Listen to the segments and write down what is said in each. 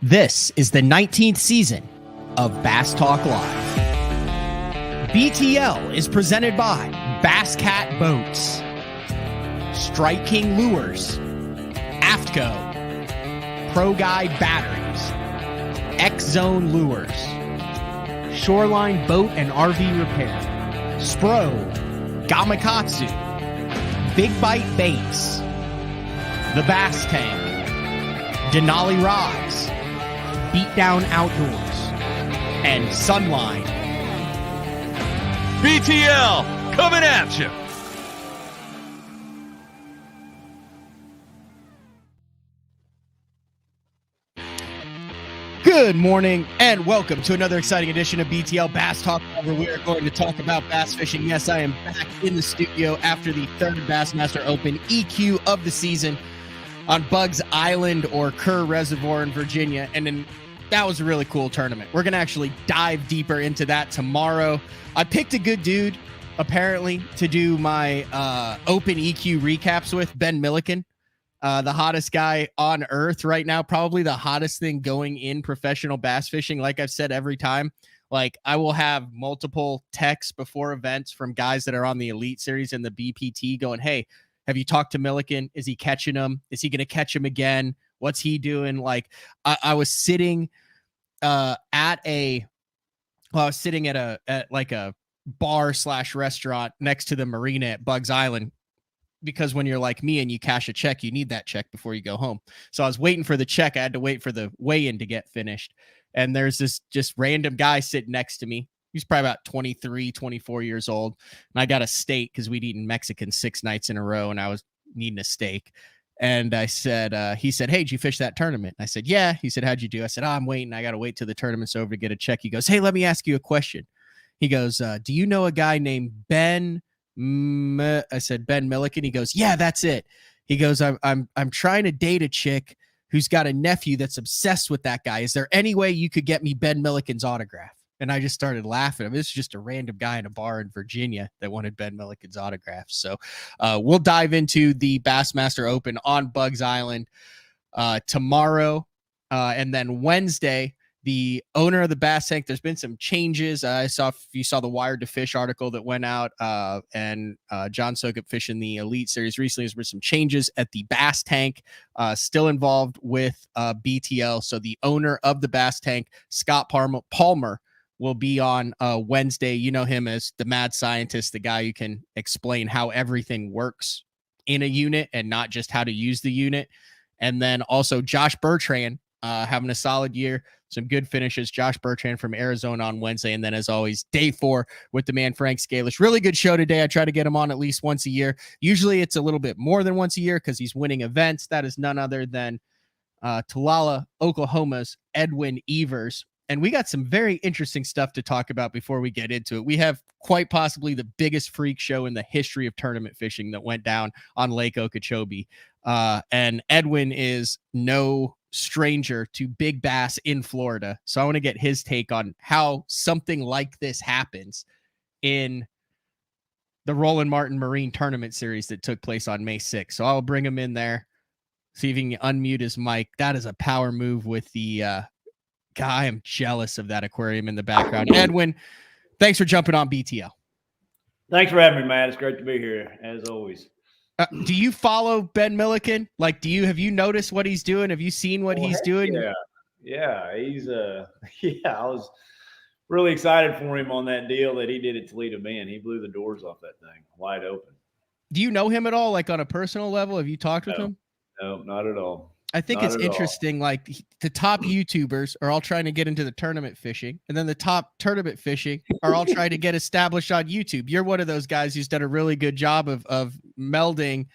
This is the 19th season of Bass Talk Live. BTL is presented by Bass Cat Boats, Strike King Lures, AFTCO, Pro Guide Batteries, X-Zone Lures, Shoreline Boat and RV Repair, Spro, Gamakatsu, Big Bite Baits, The Bass Tank, Denali Rods, Beatdown Outdoors, and Sunline. BTL coming at you. Good morning and welcome to another exciting edition of BTL Bass Talk, where we are going to talk about bass fishing. Yes, I am back in the studio after the third Bassmaster Open EQ of the season on Bugs Island or Kerr Reservoir in Virginia, and then that was a really cool tournament. We're going to actually dive deeper into that tomorrow. I picked a good dude, apparently, to do my Open EQ recaps with, Ben Milliken, the hottest guy on earth right now, probably the hottest thing going in professional bass fishing. Like I've said every time, like I will have multiple texts before events from guys that are on the Elite Series and the BPT going, hey, have you talked to Milliken? Is he catching them? Is he going to catch him again? What's he doing? Like I was sitting at a bar / restaurant next to the marina at Bugs Island, because when you're like me and you cash a check, you need that check before you go home. So I was waiting for the check. I had to wait for the weigh-in to get finished. And there's this just random guy sitting next to me. He's probably about 23, 24 years old. And I got a steak because we'd eaten Mexican 6 nights in a row and I was needing a steak. And I said, he said, hey, did you fish that tournament? I said, yeah. He said, how'd you do? I said, I'm waiting. I got to wait till the tournament's over to get a check. He goes, hey, let me ask you a question. He goes, do you know a guy named Ben? I said, Ben Milliken. He goes, yeah, that's it. He goes, I'm trying to date a chick who's got a nephew that's obsessed with that guy. Is there any way you could get me Ben Milliken's autograph? And I just started laughing. I mean, this is just a random guy in a bar in Virginia that wanted Ben Milliken's autograph. So we'll dive into the Bassmaster Open on Bugs Island tomorrow. And then Wednesday, the owner of the Bass Tank, there's been some changes. I saw, if you saw the Wired to Fish article that went out, and John Sokup fishing the Elite Series recently, there's been some changes at the Bass Tank, still involved with BTL. So the owner of the Bass Tank, Scott Palmer, will be on Wednesday. You know him as the mad scientist, the guy who can explain how everything works in a unit and not just how to use the unit. And then also Josh Bertrand, having a solid year, some good finishes. Josh Bertrand from Arizona on Wednesday. And then, as always, day 4 with the man Frank Scalish. Really good show today. I try to get him on at least once a year. Usually it's a little bit more than once a year because he's winning events. That is none other than Tulala, Oklahoma's Edwin Evers. And we got some very interesting stuff to talk about before we get into it. We have quite possibly the biggest freak show in the history of tournament fishing that went down on Lake Okeechobee. And Edwin is no stranger to big bass in Florida. So I want to get his take on how something like this happens in the Roland Martin Marine Tournament Series that took place on May 6th. So I'll bring him in there, see if he can unmute his mic. That is a power move with the guy. I'm jealous of that aquarium in the background. Edwin, thanks for jumping on BTL. Thanks for having me, Matt. It's great to be here, as always. Do you follow Ben Milliken? Like, have you noticed what he's doing? Have you seen what he's doing? Yeah. He's I was really excited for him on that deal that he did at Toledo Bend. He blew the doors off that thing wide open. Do you know him at all? Like on a personal level? Have you talked with him? No, not at all. I think it's interesting. Like the top YouTubers are all trying to get into the tournament fishing, and then the top tournament fishing are all trying to get established on YouTube. You're one of those guys who's done a really good job of melding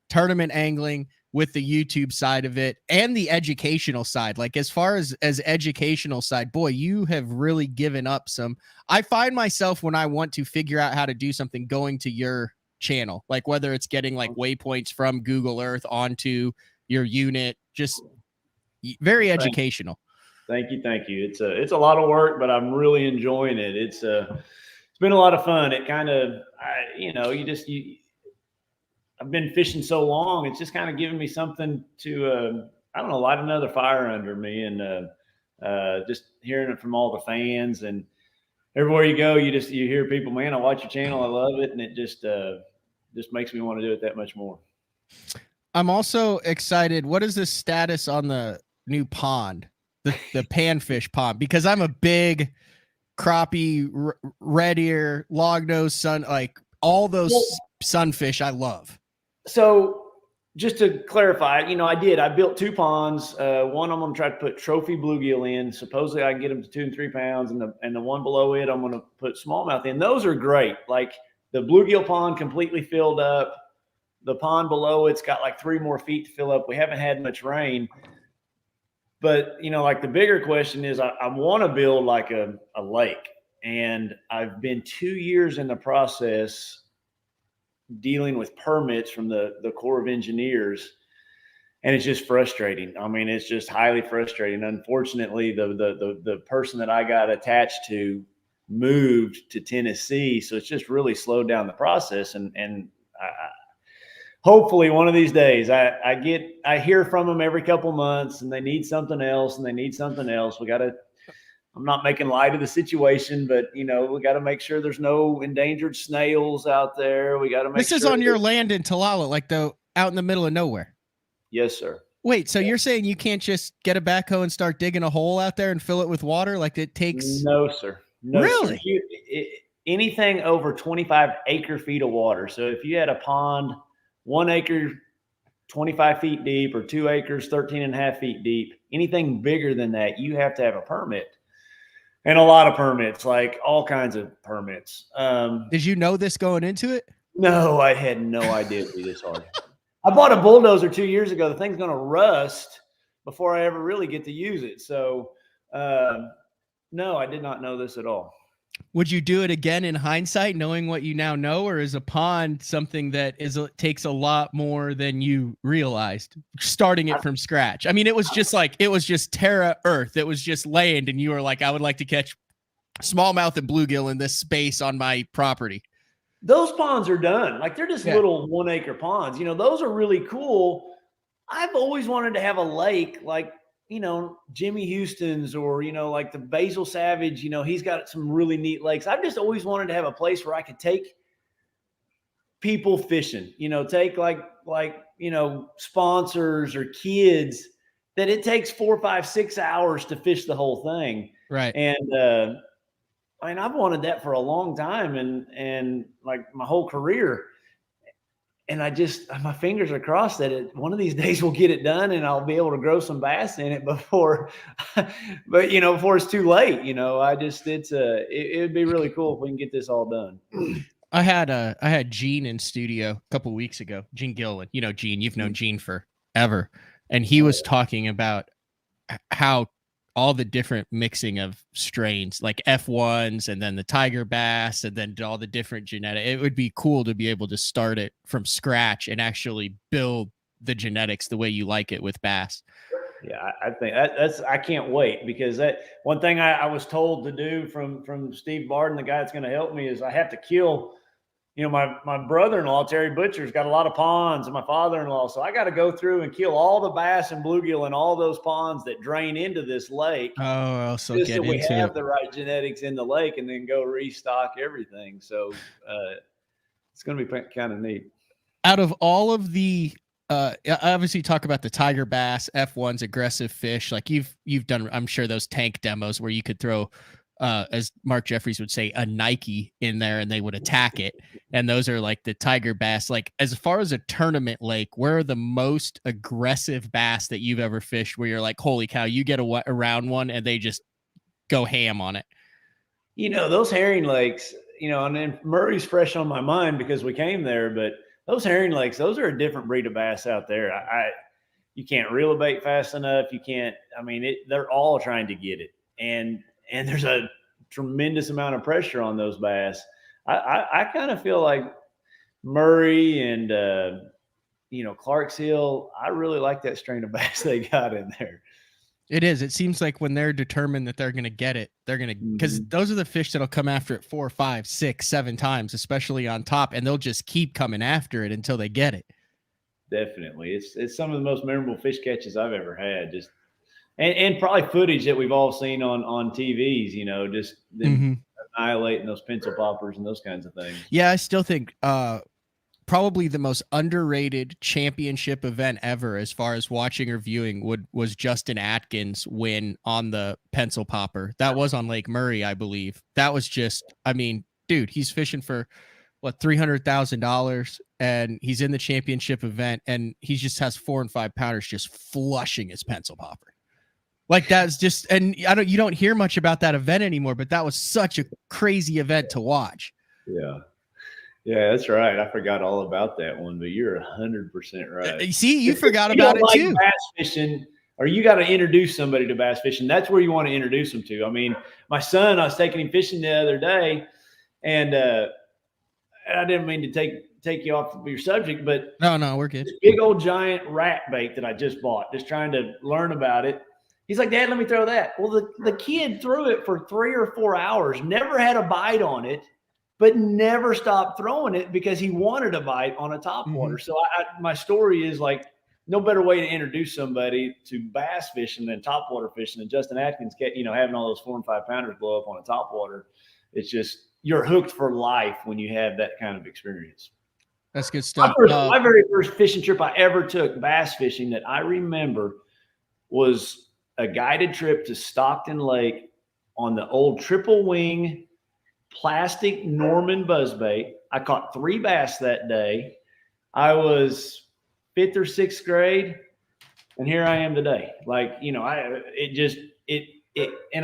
tournament angling with the YouTube side of it and the educational side. Like as far as educational side, boy, you have really given up some. I find myself when I want to figure out how to do something going to your channel, like whether it's getting like waypoints from Google Earth onto your unit, just very educational. Thank you. It's a lot of work, but I'm really enjoying it. It's been a lot of fun. It kind of, I've been fishing so long. It's just kind of giving me something to, light another fire under me. And just hearing it from all the fans, and everywhere you go, you hear people, man, I watch your channel, I love it, and it just makes me want to do it that much more. I'm also excited. What is the status on the new pond, the panfish pond? Because I'm a big crappie, red ear, long nose sun, like all those sunfish I love. So just to clarify, I built 2 ponds. One I'm going to try to put trophy bluegill in. Supposedly I can get them to 2 and 3 pounds, and the one below it I'm going to put smallmouth in. Those are great. Like the bluegill pond completely filled up. The pond below it's got like 3 more feet to fill up. We haven't had much rain, but like the bigger question is I want to build like a lake, and I've been 2 years in the process dealing with permits from the Corps of Engineers, and it's just frustrating. I mean, it's just highly frustrating. Unfortunately, the person that I got attached to moved to Tennessee, so it's just really slowed down the process. And hopefully one of these days I hear from them every couple months, and they need something else, I'm not making light of the situation, but we got to make sure there's no endangered snails out there. We got to make This is on your land in Talala, like out in the middle of nowhere. Yes, sir. Wait, so you're saying you can't just get a backhoe and start digging a hole out there and fill it with water? Like it takes. No, sir. No, really? Sir. Anything over 25 acre feet of water. So if you had a pond, 1 acre, 25 feet deep, or 2 acres, 13 and a half feet deep, anything bigger than that, you have to have a permit. And a lot of permits, like all kinds of permits. Did you know this going into it? No, I had no idea it'd be this hard. I bought a bulldozer 2 years ago. The thing's going to rust before I ever really get to use it. So, no, I did not know this at all. Would you do it again in hindsight, knowing what you now know, or is a pond something that takes a lot more than you realized, starting it from scratch? I mean, it was just terra earth. It was just land, and you were like, I would like to catch smallmouth and bluegill in this space on my property. Those ponds are done. Like they're just little 1 acre ponds. Those are really cool. I've always wanted to have a lake like, Jimmy Houston's, or, like the Basil Savage, he's got some really neat lakes. I've just always wanted to have a place where I could take people fishing, take like, sponsors or kids, that it takes 4, 5, 6 hours to fish the whole thing. Right. And, I mean, I've wanted that for a long time, and like my whole career. And my fingers are crossed that one of these days we'll get it done, and I'll be able to grow some bass in it before it's too late. It would be really cool if we can get this all done. I had Gene in studio a couple of weeks ago. Gene Gillen, Gene, you've known Gene forever, and he was talking about how all the different mixing of strains, like F1s, and then the tiger bass, and then all the different genetic. It would be cool to be able to start it from scratch and actually build the genetics the way you like it with bass. Yeah, I think I can't wait, because that one thing I was told to do from Steve Barden, the guy that's going to help me, is I have to kill. My brother-in-law, Terry Butcher's got a lot of ponds, and my father-in-law. So I got to go through and kill all the bass and bluegill in all those ponds that drain into this lake. Oh, so just so we have the right genetics in the lake, and then go restock everything. So it's going to be kind of neat. Out of all of the, obviously talk about the tiger bass, F1s, aggressive fish. Like you've done, I'm sure, those tank demos where you could throw, as Mark Jeffries would say, a Nike in there and they would attack it. And those are like the tiger bass. Like as far as a tournament lake, where are the most aggressive bass that you've ever fished where you're like, holy cow, you get around one and they just go ham on it? Those herring lakes, and then Murray's fresh on my mind because we came there, but those herring lakes, those are a different breed of bass out there. You can't reel a bait fast enough. You can't, they're all trying to get it. And there's a tremendous amount of pressure on those bass. I kind of feel like Murray and, Clark's Hill, I really like that strain of bass they got in there. It is. It seems like when they're determined that they're going to get it, they're going to, because those are the fish that'll come after it 4, 5, 6, 7 times, especially on top, and they'll just keep coming after it until they get it. Definitely. It's some of the most memorable fish catches I've ever had. Just and probably footage that we've all seen on TVs, just them annihilating those pencil poppers and those kinds of things. Yeah, I still think probably the most underrated championship event ever as far as watching or viewing was Justin Atkins' win on the pencil popper. That was on Lake Murray, I believe. That was just, I mean, dude, he's fishing for what, $300,000, and he's in the championship event, and he just has 4 and 5 pounders just flushing his pencil popper. Like, that's just, and you don't hear much about that event anymore, but that was such a crazy event to watch. Yeah. Yeah, that's right. I forgot all about that one, but you're 100% right. See, you forgot about it too. Bass fishing, or you got to introduce somebody to bass fishing. That's where you want to introduce them to. I mean, my son, I was taking him fishing the other day, and I didn't mean to take you off of your subject, but no, we're good. This big old giant rat bait that I just bought, just trying to learn about it. He's like, Dad, let me throw that. Well, the kid threw it for 3 or 4 hours, never had a bite on it, but never stopped throwing it because he wanted a bite on a topwater. So my story is like, no better way to introduce somebody to bass fishing than topwater fishing. And Justin Atkins, having all those 4 and 5 pounders blow up on a topwater, it's just, you're hooked for life when you have that kind of experience. That's good stuff. My very first fishing trip I ever took bass fishing that I remember was a guided trip to Stockton Lake on the old triple wing plastic Norman buzzbait. I caught 3 bass that day. I was 5th or 6th grade, and here I am today. Like, and I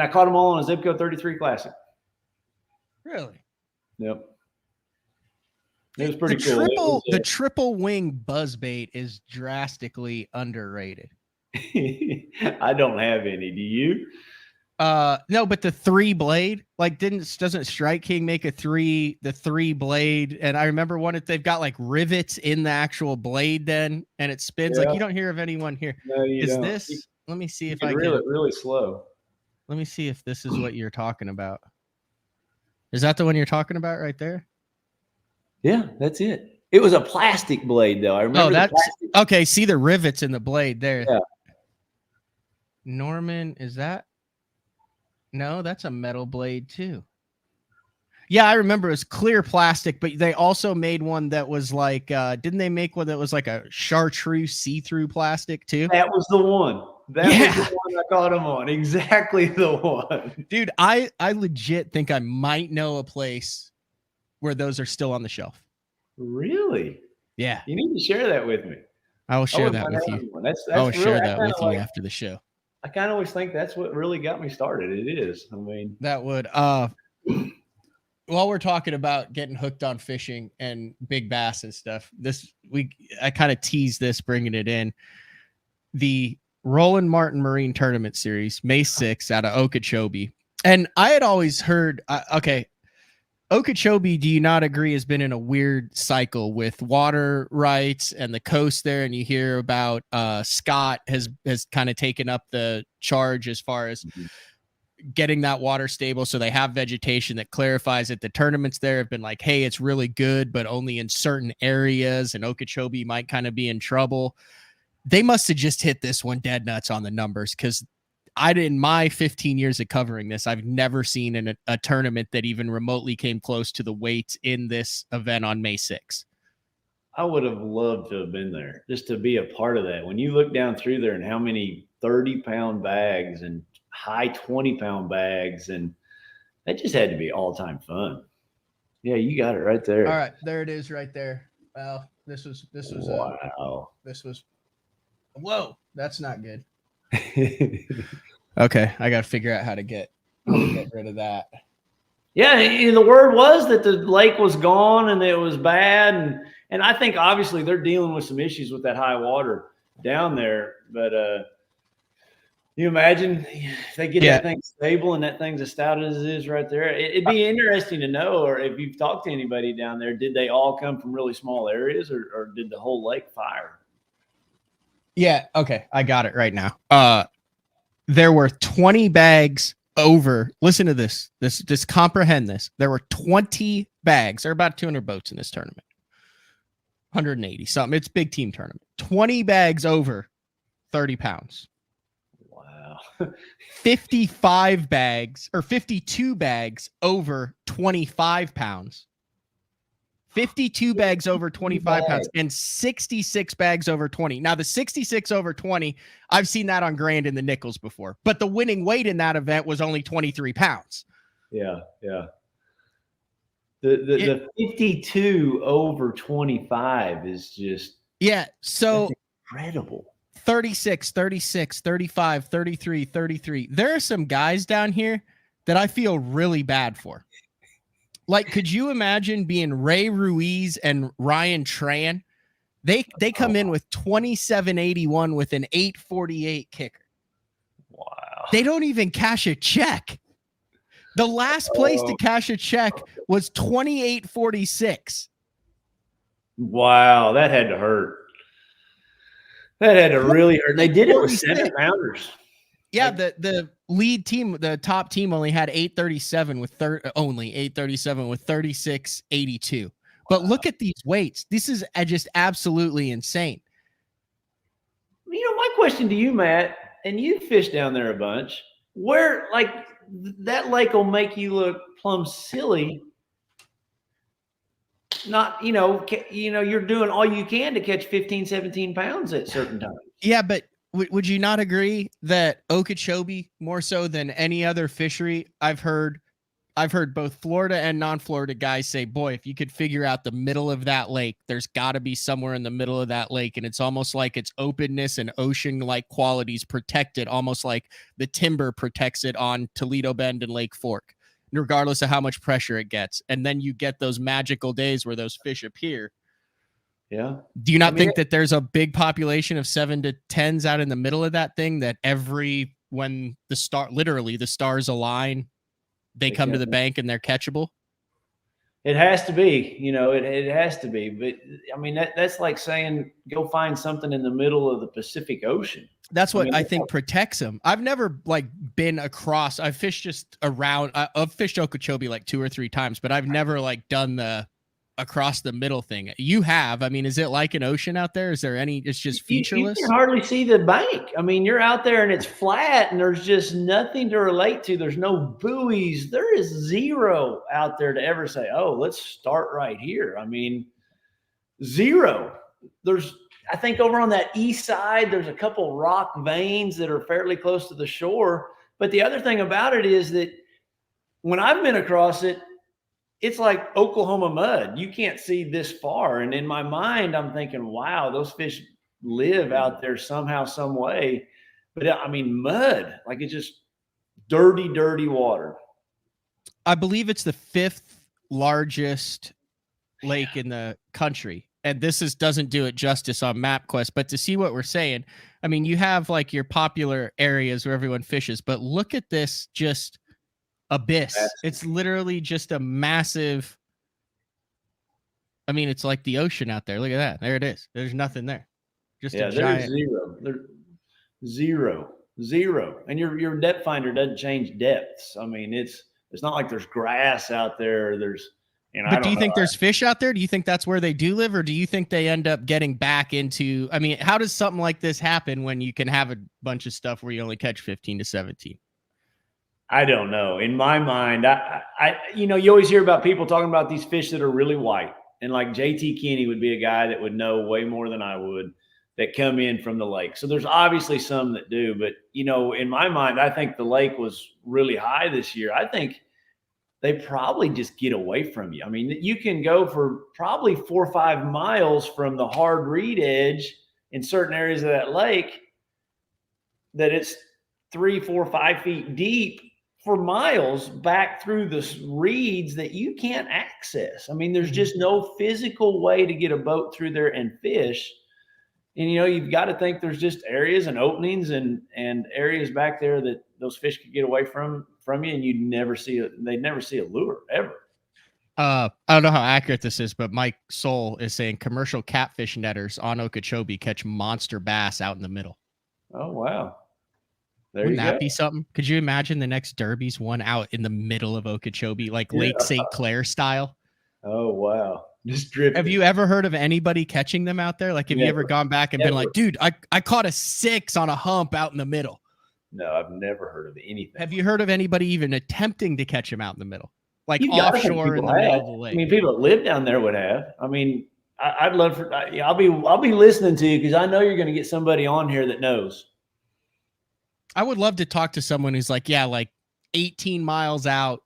caught them all on a Zipco 33 Classic. Really? Yep. It was pretty cool. The triple wing buzzbait is drastically underrated. I don't have any. Do you? No, but the 3 blade, like, doesn't Strike King make the 3 blade? And I remember one that they've got like rivets in the actual blade then, and it spins. Like, you don't hear of anyone here. No, you don't. This? Let me see if I reel it really slow. Let me see if this is what you're talking about. Is that the one you're talking about right there? Yeah, that's it. It was a plastic blade though. I remember. Oh, that's okay. See the rivets in the blade there. Yeah. Norman, is that? No, that's a metal blade too. Yeah, I remember it was clear plastic, but they also made one that was like, didn't they make one that was like a chartreuse see-through plastic too? That was the one. That was the one I caught him on. Exactly the one. Dude, I legit think I might know a place where those are still on the shelf. Really? Yeah. You need to share that with me. I will share that with you. I will share that with you after the show. I kind of always think that's what really got me started. It is. I mean, that would. While we're talking about getting hooked on fishing and big bass and stuff, I kind of teased this, bringing it in. The Roland Martin Marine Tournament Series, May 6th, out of Okeechobee, and I had always heard. Okeechobee, do you not agree, has been in a weird cycle with water rights and the coast there? And you hear about Scott has kind of taken up the charge as far as getting that water stable. So they have vegetation that clarifies it. The tournaments there have been like, hey, it's really good, but only in certain areas. And Okeechobee might kind of be in trouble. They must have just hit this one dead nuts on the numbers, because in my 15 years of covering this, I've never seen a tournament that even remotely came close to the weights in this event on May 6th. I would have loved to have been there just to be a part of that. When you look down through there and how many 30-pound bags and high 20-pound bags, and that just had to be all-time fun. Yeah, you got it right there. All right, there it is right there. Well, this was wow. Whoa, that's not good. Okay, I got to figure out how to get rid of that. Yeah, the word was that the lake was gone and it was bad, and I think obviously they're dealing with some issues with that high water down there. But you imagine if they get that thing stable and that thing's as stout as it is right there. It'd be interesting to know, or if you've talked to anybody down there, did they all come from really small areas, or did the whole lake fire? Yeah, okay, I got it right now. There were 20 bags over. Listen to this. Just comprehend this. There were 20 bags. There are about 200 boats in this tournament. 180 something. It's a big team tournament. 20 bags over 30 pounds. Wow. 55 bags or 52 bags over 25 pounds. 52 bags over 25 pounds and 66 bags over 20. Now, the 66 over 20, I've seen that on Grand and the Nickels before, but the winning weight in that event was only 23 pounds. Yeah. The 52 over 25 is just so incredible. 36, 36, 35, 33, 33. There are some guys down here that I feel really bad for. Like, could you imagine being Ray Ruiz and Ryan Tran? They come in with 2781 with an 848 kicker. Wow. They don't even cash a check. The last place to cash a check was 2846. Wow, that had to hurt. That had to really hurt. They did it with 7-pounders. Yeah, the lead team, the top team, only had 837 with 3682. But look at these weights. This is just absolutely insane. My question to you, Matt, and you fish down there a bunch. Where, that lake will make you look plumb silly. Not, you're doing all you can to catch 15, 17 pounds at certain times. Yeah, but would you not agree that Okeechobee, more so than any other fishery, I've heard both Florida and non-Florida guys say, boy, if you could figure out the middle of that lake, there's got to be somewhere in the middle of that lake. And it's almost like its openness and ocean-like qualities protect it, almost like the timber protects it on Toledo Bend and Lake Fork, regardless of how much pressure it gets. And then you get those magical days where those fish appear. Yeah. Do you not think that there's a big population of 7 to 10s out in the middle of that thing that when the stars align, they come to the bank and they're catchable? It has to be, it has to be. But I mean, that's like saying, go find something in the middle of the Pacific Ocean. That's what I think protects them. I've never been across. I've fished just around. I've fished Okeechobee 2 or 3 times, but I've never done the across the middle thing. You have. I mean, is it like an ocean out there? Is there any? It's just featureless. You can hardly see the bank. I mean, you're out there and it's flat, and there's just nothing to relate to. There's no buoys. There is zero out there to ever say, "Oh, let's start right here." I mean, zero. I think over on that east side, there's a couple rock veins that are fairly close to the shore. But the other thing about it is that when I've been across it, it's like Oklahoma mud. You can't see this far. And in my mind, I'm thinking, wow, those fish live out there somehow, some way. But I mean, mud, it's just dirty, dirty water. I believe it's the 5th largest lake in the country. And this doesn't do it justice on MapQuest, but to see what we're saying, I mean, you have your popular areas where everyone fishes, but look at this just abyss. It's literally just a massive. I mean, it's like the ocean out there. Look at that. There it is. There's nothing there. Just a giant zero. There's zero. And your depth finder doesn't change depths. I mean, it's not like there's grass out there. But do you think there's fish out there? Do you think that's where they do live, or do you think they end up getting back into? I mean, how does something like this happen when you can have a bunch of stuff where you only catch 15 to 17? I don't know. In my mind, you always hear about people talking about these fish that are really white, and JT Kinney would be a guy that would know way more than I would, that come in from the lake. So there's obviously some that do, but in my mind, I think the lake was really high this year. I think they probably just get away from you. I mean, you can go for probably 4 or 5 miles from the hard reed edge in certain areas of that lake that it's 3, 4, 5 feet deep for miles back through the reeds that you can't access. I mean, there's just no physical way to get a boat through there and fish. And, you've got to think there's just areas and openings and areas back there that those fish could get away from you, and they'd never see a lure ever. I don't know how accurate this is, but Mike Soul is saying commercial catfish netters on Okeechobee catch monster bass out in the middle. Oh, wow. Wouldn't that be something? Could you imagine the next Derby's one out in the middle of Okeechobee, Lake St. Clair style? Oh, wow. Just dripping. Have you ever heard of anybody catching them out there? Have you ever gone back and been like, dude, I caught a 6 on a hump out in the middle? No, I've never heard of anything. Have you heard of anybody even attempting to catch him out in the middle, like You gotta think offshore in people the middle have. of the lake? I mean, people that live down there would have. I mean, I'd love for. I'll be listening to you because I know you're going to get somebody on here that knows. I would love to talk to someone who's like, yeah, like 18 miles out,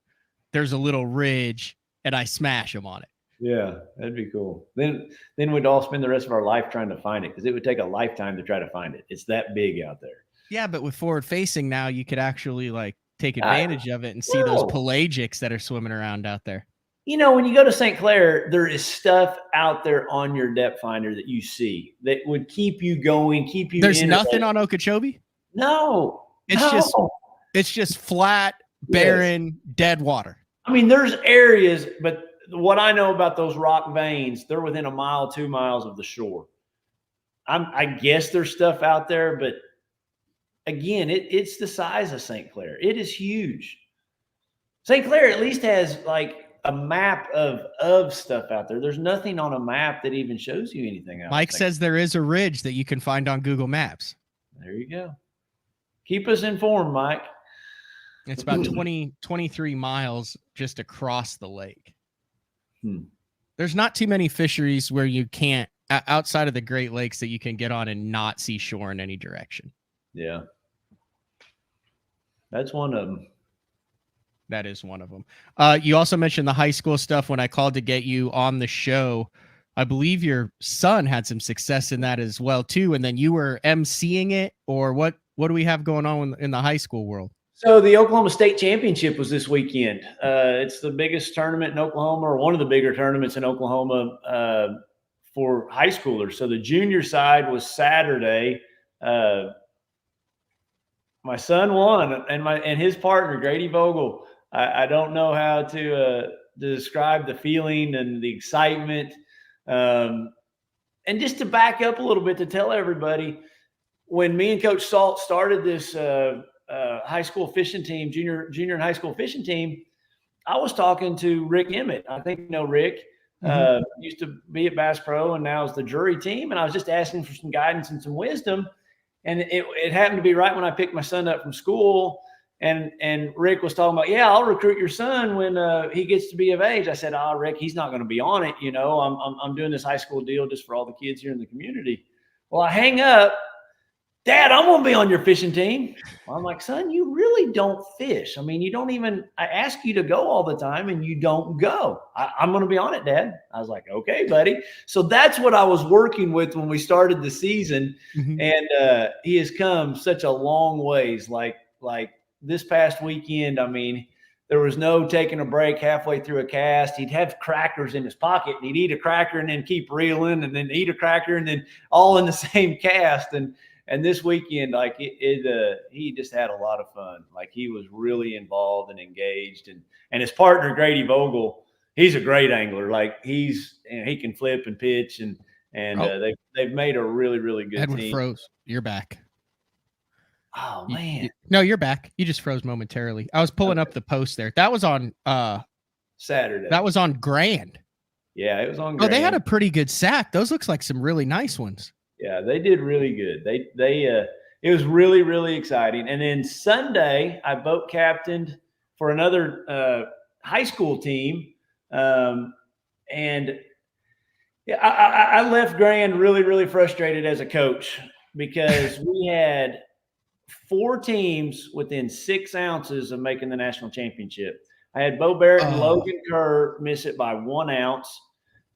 there's a little ridge, and I smash them on it. Yeah, that'd be cool. Then we'd all spend the rest of our life trying to find it because it would take a lifetime to try to find it. It's that big out there. Yeah, but with forward facing now, you could actually like take advantage of it and see those pelagics that are swimming around out there. You know, when you go to St. Clair, there is stuff out there on your depth finder that you see that would keep you going, keep you. There's nothing on Okeechobee? No. It's just flat, barren, dead water. I mean, there's areas, but what I know about those rock veins, they're within a mile, 2 miles of the shore. I guess there's stuff out there, but again, it's the size of St. Clair. It is huge. St. Clair at least has like a map of stuff out there. There's nothing on a map that even shows you anything else. Mike says there is a ridge that you can find on Google Maps. There you go. Keep us informed, Mike. It's about 23 miles just across the lake. There's not too many fisheries where you can't, outside of the Great Lakes, that you can get on and not see shore in any direction. Yeah. That's one of them. That is one of them. You also mentioned the high school stuff when I called to get you on the show. I believe your son had some success in that as well, too. And then you were emceeing it, or what do we have going on in the high school world? So the Oklahoma State Championship was this weekend. It's the biggest tournament in Oklahoma, or one of the bigger tournaments in Oklahoma for high schoolers. So the junior side was Saturday. My son won, and his partner, Grady Vogel. I don't know how to describe the feeling and the excitement. And just to back up a little bit, to tell everybody, when me and Coach Salt started this high school fishing team, junior and high school fishing team, I was talking to Rick Emmett. I think you know Rick. Used to be at Bass Pro and now is the jury team. And I was just asking for some guidance and some wisdom. And it happened to be right when I picked my son up from school. And Rick was talking about, yeah, I'll recruit your son when he gets to be of age. I said, Rick, he's not going to be on it. You know, I'm doing this high school deal just for all the kids here in the community. Well, I hang up. Dad, I'm going to be on your fishing team. Well, I'm like, son, you really don't fish. I mean, you don't even, I ask you to go all the time and you don't go. I'm going to be on it, Dad. I was like, okay, buddy. So that's what I was working with when we started the season. And he has come such a long ways. Like this past weekend, I mean, there was no taking a break halfway through a cast. He'd have crackers in his pocket and he'd eat a cracker and then keep reeling and then eat a cracker and then all in the same cast. And this weekend, like he just had a lot of fun. Like he was really involved and engaged, and his partner Grady Vogel, he's a great angler. Like he can flip and pitch, and they've made a really, really good Edwin team. Froze, you're back. Oh man, no, you're back. You just froze momentarily. I was pulling up the post there. That was on Saturday. That was on Grand. Yeah, it was on Grand. Oh, they had a pretty good sack. Those looks like some really nice ones. Yeah, they did really good. It was really, really exciting. And then Sunday, I boat captained for another high school team. And yeah, I left Grand really, really frustrated as a coach because we had 4 teams within 6 ounces of making the national championship. I had Bo Barrett and Logan Kerr miss it by 1 ounce.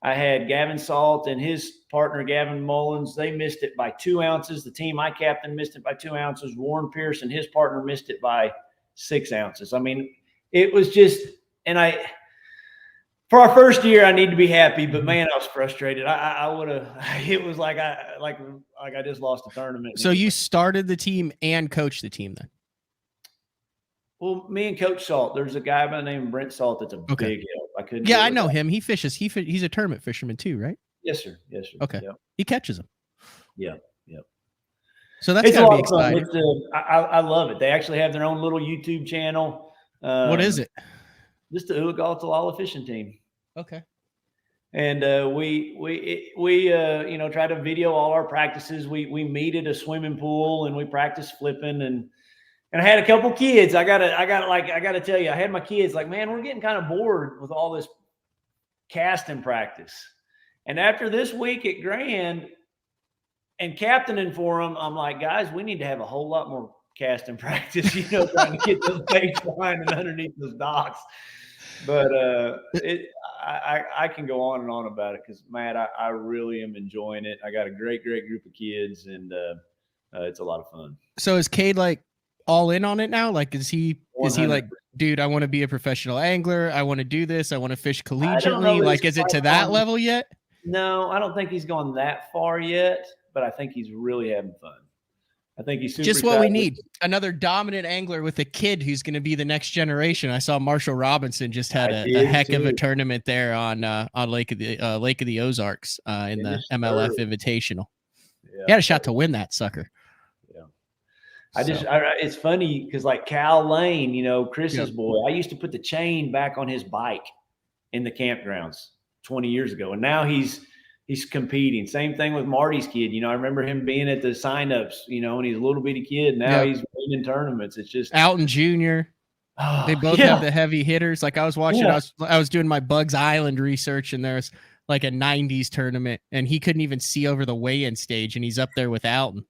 I had Gavin Salt and his partner, Gavin Mullins. They missed it by 2 ounces. The team I captained missed it by 2 ounces. Warren Pierce and his partner missed it by 6 ounces. I mean, it was just – and for our first year, I need to be happy, but, man, I was frustrated. I would have – it was like I just lost a tournament. So you started the team and coached the team then? Well, me and Coach Salt, there's a guy by the name of Brent Salt that's a big help. I couldn't. Yeah, I know him. He fishes. He's a tournament fisherman too, right? Yes, sir. Yes, sir. Okay. Yep. He catches them. Yeah. So that's gotta be exciting. I love it. They actually have their own little YouTube channel. What is it? Just the Uligal fishing team. Okay. And we try to video all our practices. We meet at a swimming pool and we practice flipping, And I had a couple kids. I gotta tell you, I had my kids like, man, we're getting kind of bored with all this casting practice. And after this week at Grand and captaining for them, I'm like, guys, we need to have a whole lot more casting practice, trying to get those baits behind and underneath those docks. But I can go on and on about it because, Matt, I really am enjoying it. I got a great group of kids, and it's a lot of fun. So is Cade like all in on it now? Like, is he like, dude, I want to be a professional angler. I want to do this. I want to fish collegiately. Like, is it to that level yet? No, I don't think he's gone that far yet, but I think he's really having fun. I think he's super just what we need. Another dominant angler with a kid who's going to be the next generation. I saw Marshall Robinson just had a heck of a tournament there on Lake of the Ozarks in the MLF Invitational. Yeah. He had a shot to win that sucker. Yeah. It's funny because like Cal Lane, Chris's boy, I used to put the chain back on his bike in the campgrounds 20 years ago. And now he's competing. Same thing with Marty's kid. I remember him being at the signups, and he's a little bitty kid. Now he's winning tournaments. It's just Alton Jr. They both have the heavy hitters. Like I was watching, I was doing my Bugs Island research, and there's like a 90s tournament, and he couldn't even see over the weigh-in stage, and he's up there with Alton.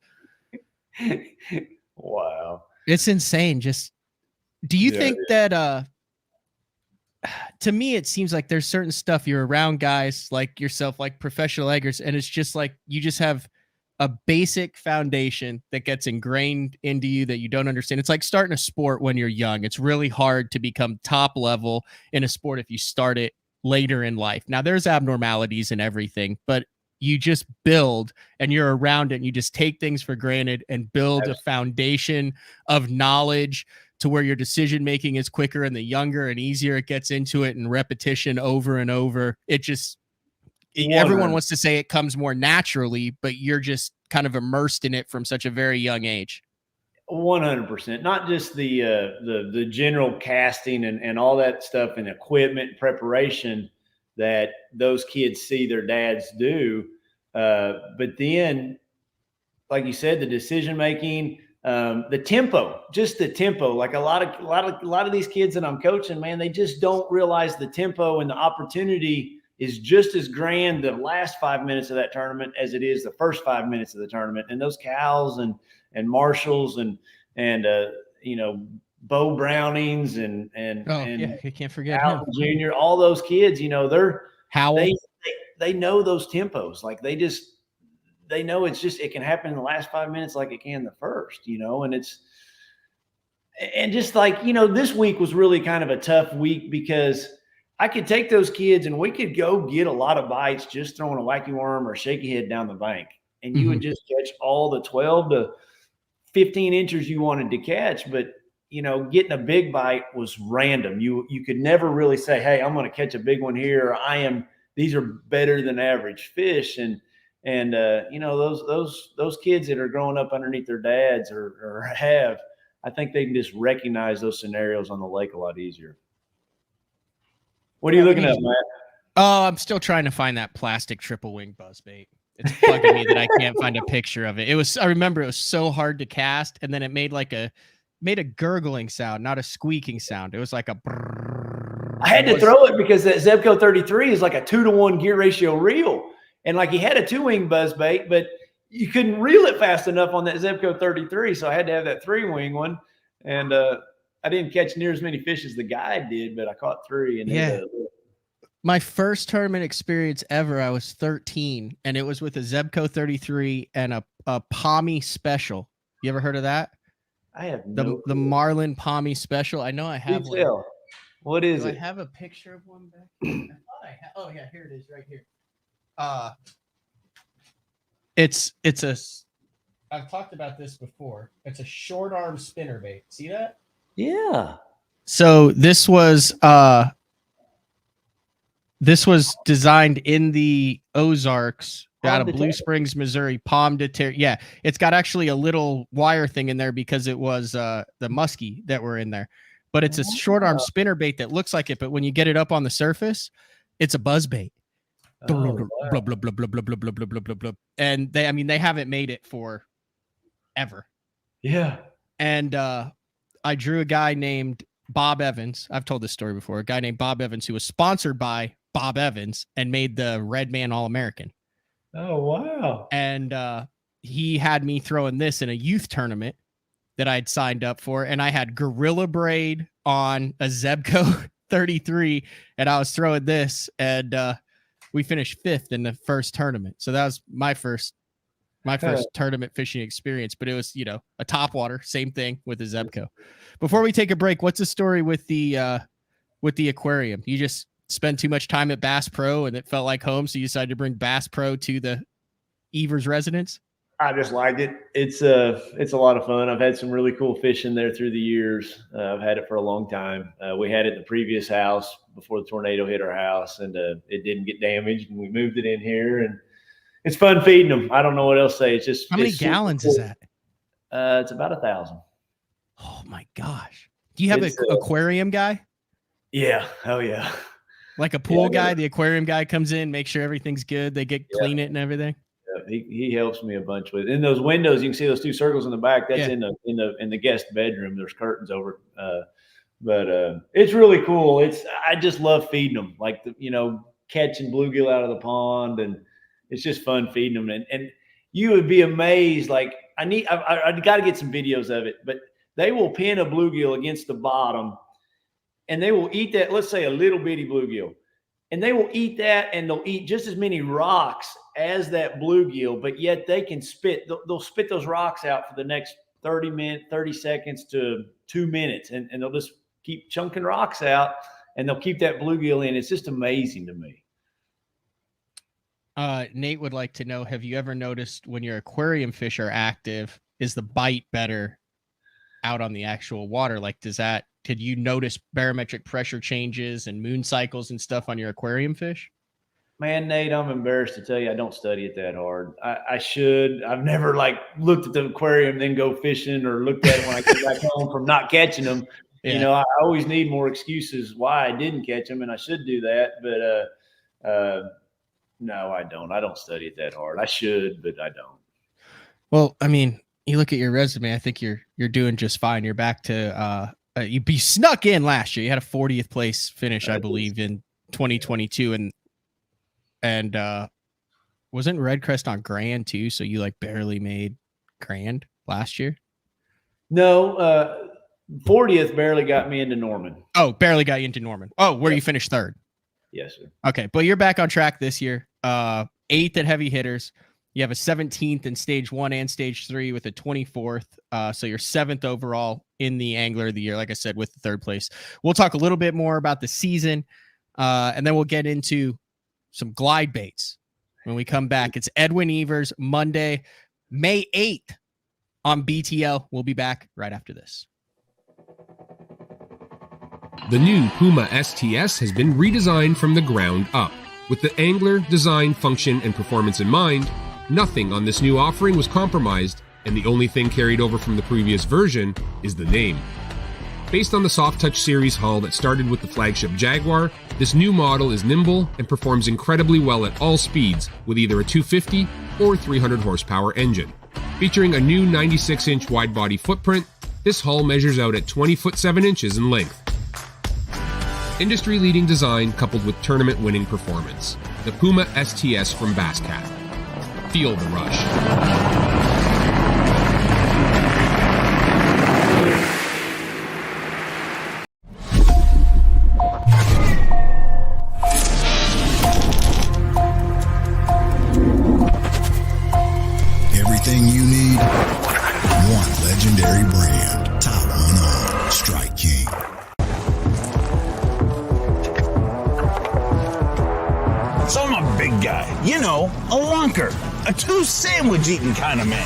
Wow. It's insane. Just, do you think that, to me, it seems like there's certain stuff you're around guys like yourself, like professional eggers, and it's just like you just have a basic foundation that gets ingrained into you that you don't understand. It's like starting a sport when you're young. It's really hard to become top level in a sport if you start it later in life. Now, there's abnormalities in everything, but you just build and you're around it and you just take things for granted and build a foundation of knowledge to where your decision making is quicker, and the younger and easier it gets into it and repetition over and over. It just, everyone wants to say it comes more naturally, but you're just kind of immersed in it from such a very young age. 100%. Not just the general casting and all that stuff and equipment and preparation that those kids see their dads do. But then, like you said, the decision making, the tempo, just the tempo. Like a lot of these kids that I'm coaching, man, they just don't realize the tempo, and the opportunity is just as grand the last 5 minutes of that tournament as it is the first 5 minutes of the tournament. And those Cals and Marshalls and Bo Brownings and you can't forget Alton Jr., all those kids, they're Howell. They know those tempos. Like they know it can happen in the last 5 minutes like it can the first, and just like, this week was really kind of a tough week because I could take those kids and we could go get a lot of bites just throwing a wacky worm or shaky head down the bank. And you would just catch all the 12 to 15 inches you wanted to catch. But, getting a big bite was random. You could never really say, hey, I'm going to catch a big one here. These are better than average fish. And those kids that are growing up underneath their dads or I think they can just recognize those scenarios on the lake a lot easier. What are you looking at, Matt? Oh, I'm still trying to find that plastic triple wing buzzbait. It's bugging me that I can't find a picture of it. I remember it was so hard to cast, and then it made a gurgling sound, not a squeaking sound. It was like a brrrr. I had to throw it because that Zebco 33 is like a 2-to-1 gear ratio reel. And like he had a 2-wing buzzbait, but you couldn't reel it fast enough on that Zebco 33. So I had to have that 3-wing one. And I didn't catch near as many fish as the guy did, but I caught 3. And my first tournament experience ever, I was 13, and it was with a Zebco 33 and a Pommy Special. You ever heard of that? I have the Marlin Pommy Special. I know I have one. What is it? I have a picture of one back here. I thought I had. Oh yeah, here it is, right here. It's a. I've talked about this before. It's a short arm spinnerbait. See that? Yeah. So this was designed in the Ozarks out of Blue Springs, Missouri. Pomme de terre. Yeah, it's got actually a little wire thing in there because it was the muskie that were in there. But it's a short arm spinnerbait that looks like it, but when you get it up on the surface, it's a buzz bait. Blah, blah, blah, blah, blah, blah, blah, blah, blah, blah, blah. And they haven't made it for ever. Yeah. And I drew a guy named Bob Evans. I've told this story before. A guy named Bob Evans who was sponsored by Bob Evans and made the Red Man All-American. Oh, wow. And he had me throwing this in a youth tournament that I'd signed up for. And I had Gorilla Braid on a Zebco 33, and I was throwing this, and we finished 5th in the first tournament. So that was my first tournament fishing experience, but it was, a topwater, same thing with a Zebco. Before we take a break, what's the story with the aquarium? You just spend too much time at Bass Pro and it felt like home, so you decided to bring Bass Pro to the Evers residence? I just liked it. It's a lot of fun. I've had some really cool fishing there through the years. I've had it for a long time. We had it in the previous house before the tornado hit our house, and it didn't get damaged, and we moved it in here, and it's fun feeding them. I don't know what else to say. It's just, how many gallons is that? It's about 1,000. Oh my gosh. Do you have an aquarium guy? Yeah. Oh yeah. Like a pool guy, the aquarium guy comes in, make sure everything's good. They clean it and everything. He helps me a bunch with it. In those windows, you can see those 2 circles in the back. That's in the guest bedroom. There's curtains over. But it's really cool. I just love feeding them, like catching bluegill out of the pond, and it's just fun feeding them. And you would be amazed. Like I got to get some videos of it, but they will pin a bluegill against the bottom, and they will eat that. Let's say a little bitty bluegill. And they will eat that, and they'll eat just as many rocks as that bluegill, but yet they can spit. They'll spit those rocks out for the next 30 seconds to 2 minutes, and they'll just keep chunking rocks out, and they'll keep that bluegill in. It's just amazing to me. Nate would like to know, have you ever noticed when your aquarium fish are active, is the bite better out on the actual water? Like, did you notice barometric pressure changes and moon cycles and stuff on your aquarium fish? Man, Nate, I'm embarrassed to tell you I don't study it that hard. I should. I've never looked at the aquarium, then go fishing, or looked at it when I get back home from not catching them. Yeah. I always need more excuses why I didn't catch them, and I should do that. But no, I don't. I don't study it that hard. I should, but I don't. Well, I mean, you look at your resume, I think you're doing just fine. You're back to you snuck in last year. You had a 40th place finish, I believe, in 2022, and wasn't Red Crest on Grand too? So you barely made Grand last year. No, 40th barely got me into Norman. Oh, barely got you into Norman. Oh, where you finished 3rd. Yes, sir. Okay, but you're back on track this year. 8th at Heavy Hitters. You have a 17th in stage 1 and stage 3 with a 24th. So you're 7th overall in the Angler of the Year, like I said, with the 3rd place. We'll talk a little bit more about the season, and then we'll get into some glide baits when we come back. It's Edwin Evers, Monday, May 8th on BTL. We'll be back right after this. The new Puma STS has been redesigned from the ground up. With the angler, design, function, and performance in mind, nothing on this new offering was compromised, and the only thing carried over from the previous version is the name. Based on the Soft Touch series hull that started with the flagship Jaguar, this new model is nimble and performs incredibly well at all speeds with either a 250 or 300 horsepower engine. Featuring a new 96-inch wide-body footprint, this hull measures out at 20 foot 7 inches in length. Industry-leading design coupled with tournament-winning performance. The Puma STS from Basscat. Feel the rush. Everything you need, one legendary brand. Top one on Strike King. So I'm a big guy, a lunker, a 2-sandwich eating kind of man.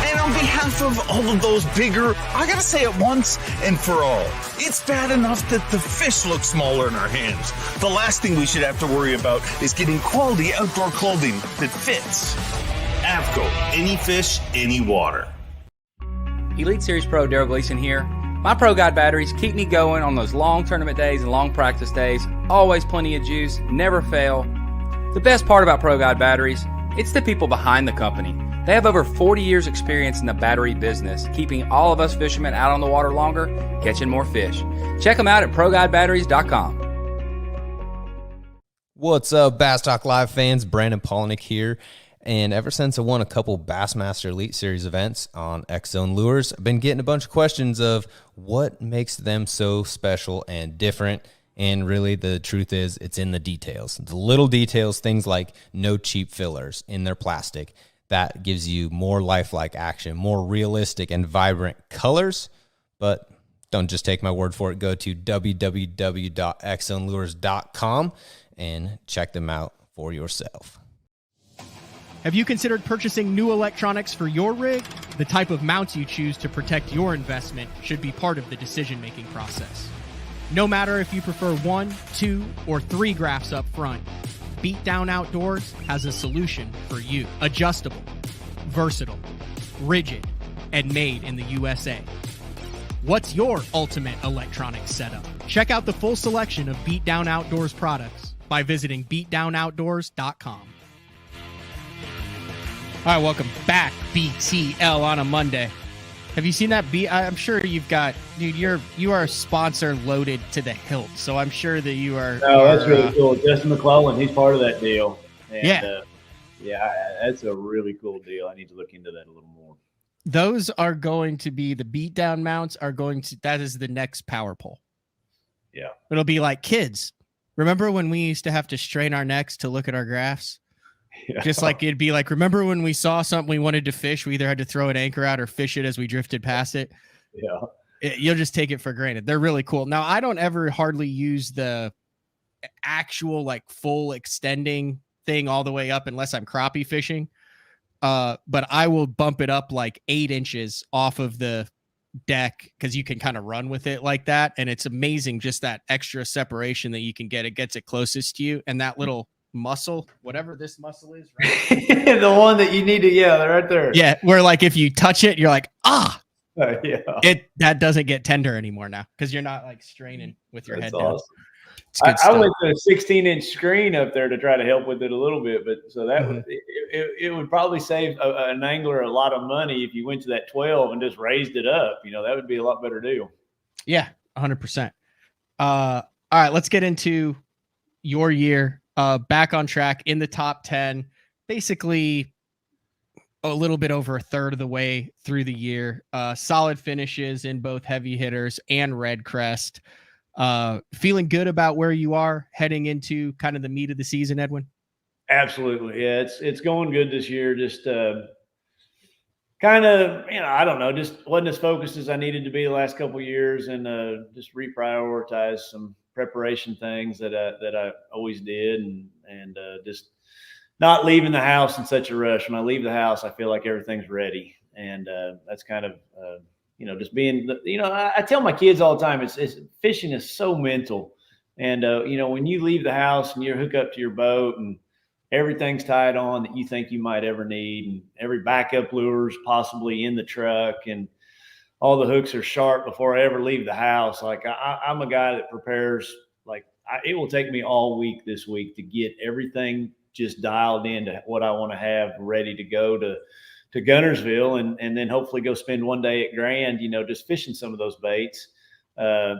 And on behalf of all of those bigger, I gotta say it once and for all, it's bad enough that the fish look smaller in our hands. The last thing we should have to worry about is getting quality outdoor clothing that fits. AVCO, any fish, any water. Elite Series Pro Daryl Gleason here. My Pro Guide batteries keep me going on those long tournament days and long practice days. Always plenty of juice, never fail. The best part about Pro Guide batteries, it's the people behind the company. They have over 40 years experience in the battery business, keeping all of us fishermen out on the water longer, catching more fish. Check them out at ProGuideBatteries.com. What's up, Bass Talk Live fans? Brandon Polnick here. And ever since I won a couple Bassmaster Elite Series events on X-Zone Lures, I've been getting a bunch of questions of what makes them so special and different. And really, the truth is, it's in the details. The little details, things like no cheap fillers in their plastic. That gives you more lifelike action, more realistic and vibrant colors. But don't just take my word for it. Go to www.xzonelures.com and check them out for yourself. Have you considered purchasing new electronics for your rig? The type of mounts you choose to protect your investment should be part of the decision-making process. No matter if you prefer 1, 2, or 3 graphs up front, Beatdown Outdoors has a solution for you. Adjustable, versatile, rigid, and made in the USA. What's your ultimate electronics setup? Check out the full selection of Beatdown Outdoors products by visiting beatdownoutdoors.com. All right, welcome back, BTL on a Monday. Have you seen that I'm sure you've got, dude, you are sponsor loaded to the hilt, so I'm sure that you are. Oh, that's really cool. Justin McClellan, he's part of that deal. And, yeah. That's a really cool deal. I need to look into that a little more. Those are going to be the beatdown mounts that is the next power pole. Yeah. It'll be like kids. Remember when we used to have to strain our necks to look at our graphs? Yeah. Just like it'd be like, remember when we saw something we wanted to fish, we either had to throw an anchor out or fish it as we drifted past it. Yeah. You'll just take it for granted. They're really cool. Now, I don't ever hardly use the actual like full extending thing all the way up unless I'm crappie fishing. But I will bump it up like 8 inches off of the deck because you can kind of run with it like that. And it's amazing just that extra separation that you can get. It gets it closest to you. And that little muscle, whatever this muscle is, right? The one that you need to, they're right there. Yeah, where like if you touch it, you're like, that doesn't get tender anymore now because you're not like straining with your head down. I went to a 16-inch screen up there to try to help with it a little bit, but so that it would probably save an angler a lot of money if you went to that 12 and just raised it up. That would be a lot better deal. Yeah, 100%. All right, let's get into your year. Back on track in the top 10, basically a little bit over a third of the way through the year. Solid finishes in both heavy hitters and red crest. Feeling good about where you are heading into kind of the meat of the season, Edwin? Absolutely. Yeah, it's going good this year. Just kind of, I don't know, just wasn't as focused as I needed to be the last couple of years, and just reprioritize some preparation things that I always did, and just not leaving the house in such a rush. When I leave the house, I feel like everything's ready, and that's kind of just being. I tell my kids all the time, it's fishing is so mental, and when you leave the house and you're hooked up to your boat and everything's tied on that you think you might ever need, and every backup lure's possibly in the truck, and all the hooks are sharp before I ever leave the house. Like I'm a guy that prepares, it will take me all week this week to get everything just dialed into what I want to have ready to go to Gunnersville, and then hopefully go spend one day at Grand, just fishing some of those baits. I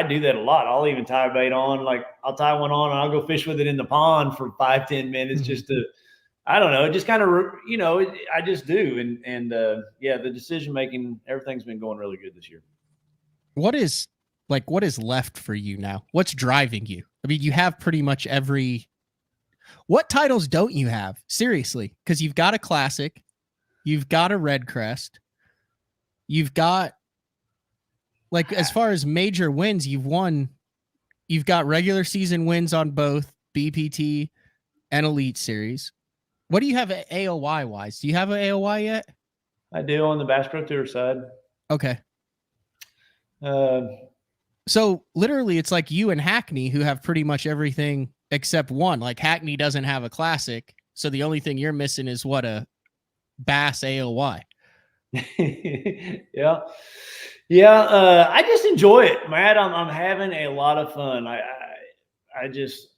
do that a lot. I'll even tie a bait on, like I'll tie one on and I'll go fish with it in the pond for 5-10 minutes just to, I don't know. It just kind of, I just do. And the decision-making, everything's been going really good this year. What is left for you now? What's driving you? I mean, you have pretty much what titles don't you have? Seriously. Cause you've got a classic, you've got a red crest, you've got as far as major wins, you've got regular season wins on both BPT and Elite Series. What do you have at AOY wise? Do you have an AOY yet? I do on the Bass Pro Tour side. Okay. So literally it's like you and Hackney who have pretty much everything except one. Like Hackney doesn't have a classic. So the only thing you're missing is a Bass AOY. Yeah. I just enjoy it, Matt. I'm having a lot of fun. I'm just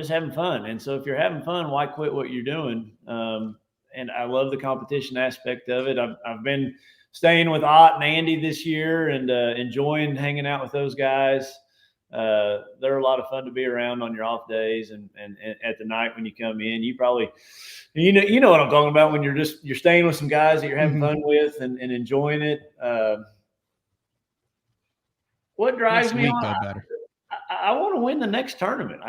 having fun. And so if you're having fun, why quit what you're doing? I love the competition aspect of it. I've been staying with Ott and Andy this year and enjoying hanging out with those guys. They're a lot of fun to be around on your off days and at the night when you come in. You probably, you know what I'm talking about when you're staying with some guys that you're having fun with and enjoying it. What drives me on? I want to win the next tournament.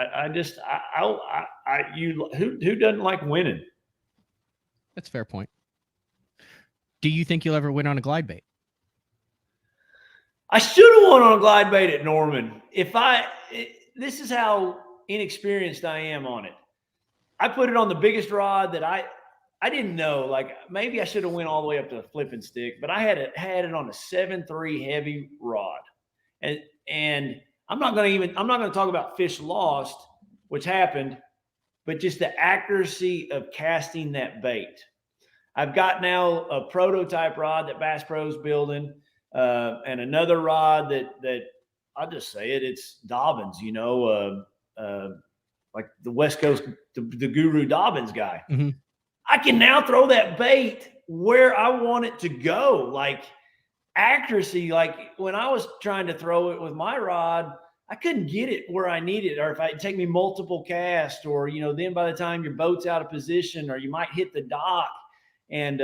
Who doesn't like winning? That's a fair point. Do you think you'll ever win on a glide bait? I should have won on a glide bait at Norman. This is how inexperienced I am on it. I put it on the biggest rod that I didn't know. Like maybe I should have went all the way up to the flipping stick, but I had it on a 7.3 heavy rod, and I'm not going to talk about fish lost, which happened, but just the accuracy of casting that bait. I've got now a prototype rod that Bass Pro's building, and another rod that I'll just say it's Dobbins, like the West Coast, the Guru Dobbins guy. Mm-hmm. I can now throw that bait where I want it to go. Like accuracy, like when I was trying to throw it with my rod, I couldn't get it where I needed, or if it'd take me multiple casts, or, then by the time your boat's out of position, or you might hit the dock. And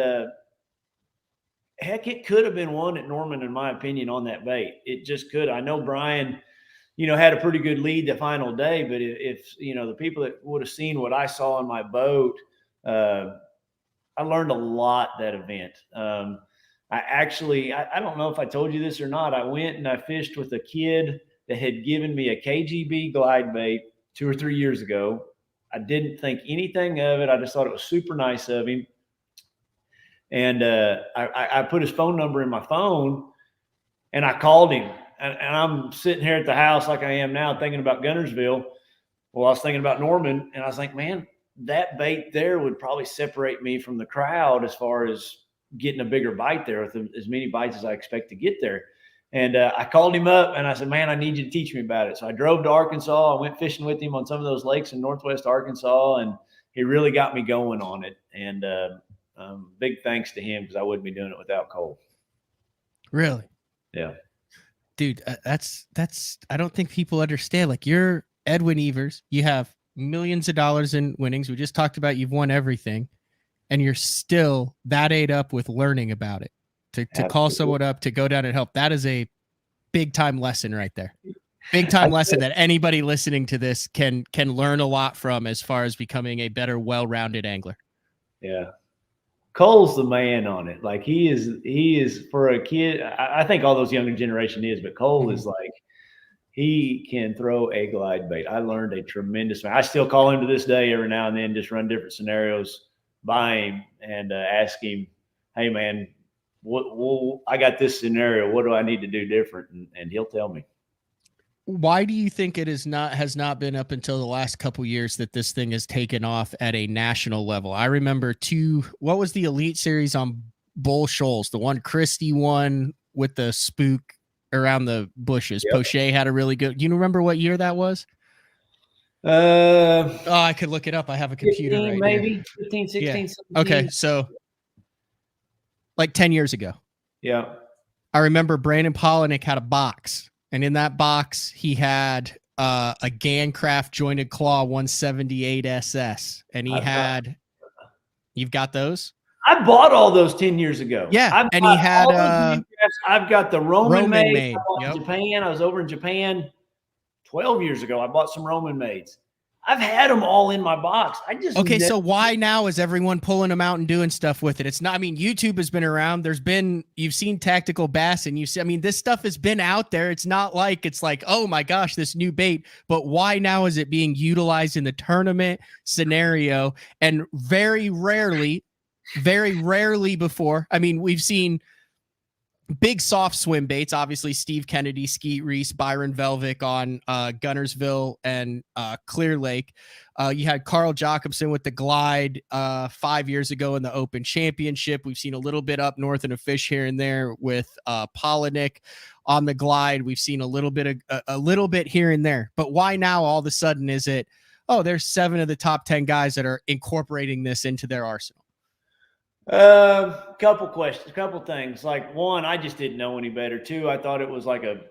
heck, it could have been one at Norman, in my opinion, on that bait. It just could. I know Brian, had a pretty good lead the final day, but if the people that would have seen what I saw on my boat, I learned a lot that event. I don't know if I told you this or not. I went and I fished with a kid that had given me a KGB glide bait 2 or 3 years ago. I didn't think anything of it. I just thought it was super nice of him. And I put his phone number in my phone, and I called him. And I'm sitting here at the house like I am now thinking about Guntersville. Well, I was thinking about Norman, and I was like, man, that bait there would probably separate me from the crowd as far as getting a bigger bite there with as many bites as I expect to get there. And I called him up, and I said, man, I need you to teach me about it. So I drove to Arkansas. I went fishing with him on some of those lakes in Northwest Arkansas, and he really got me going on it. And big thanks to him, because I wouldn't be doing it without Cole. Really? Yeah. Dude, that's I don't think people understand. Like, you're Edwin Evers. You have millions of dollars in winnings. We just talked about you've won everything, and you're still that ate up with learning about it. To call someone up, to go down and help. That is a big time lesson right there. Big time lesson that anybody listening to this can learn a lot from as far as becoming a better, well-rounded angler. Yeah. Cole's the man on it. Like he is for a kid. I think all those younger generation is, but Cole is like, he can throw a glide bait. I learned a tremendous amount. I still call him to this day every now and then, just run different scenarios by him and ask him, hey man, what I got this scenario. What do I need to do different? And he'll tell me. Why do you think it has not been up until the last couple years that this thing has taken off at a national level? I remember what was the Elite Series on Bull Shoals? The one Christie won with the spook around the bushes. Yep. Poche had a really good. Do you remember what year that was? I could look it up. I have a computer 15, right maybe here. 15, 16, yeah. 17. Okay, so like 10 years ago. Yeah. I remember Brandon Polinick had a box. And in that box, he had a Gancraft jointed claw 178 SS. And you've got those? I bought all those 10 years ago. Yeah. And he had I've got the Roman made. Yep. Japan. I was over in Japan 12 years ago. I bought some Roman maids. I've had them all in my box. So why now is everyone pulling them out and doing stuff with it? It's not, YouTube has been around. You've seen Tactical Bass, and this stuff has been out there. It's not like, oh my gosh, this new bait, but why now is it being utilized in the tournament scenario? And very rarely before, we've seen big soft swim baits, obviously Steve Kennedy, Skeet Reese, Byron Velvick on Guntersville and Clear Lake. You had Carl Jacobson with the glide 5 years ago in the Open Championship. We've seen a little bit up north in a fish here and there with Polinick on the glide. We've seen a little bit here and there. But why now all of a sudden is it, there's 7 of the top 10 guys that are incorporating this into their arsenal? Couple questions, couple things. Like, one, I just didn't know any better. Two, I thought it was like a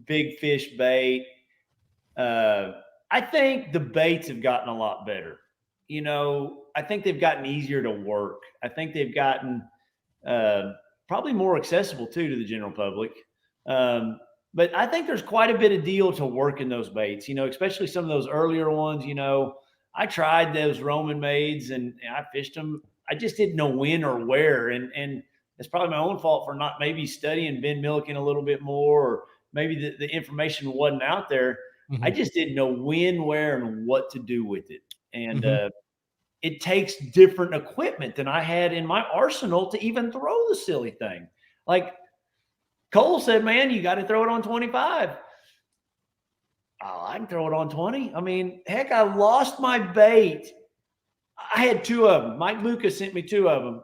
big fish bait. I think the baits have gotten a lot better. I think they've gotten easier to work. I think they've gotten probably more accessible too to the general public. But I think there's quite a bit of deal to working those baits, especially some of those earlier ones. I tried those Roman maids and I fished them. I just didn't know when or where. And it's probably my own fault for not maybe studying Ben Milliken a little bit more, or maybe the information wasn't out there. Mm-hmm. I just didn't know when, where, and what to do with it. And it takes different equipment than I had in my arsenal to even throw the silly thing. Like Cole said, man, you got to throw it on 25. Oh, I can throw it on 20. I mean, heck, I lost my bait. I had two of them. Mike Buca sent me two of them.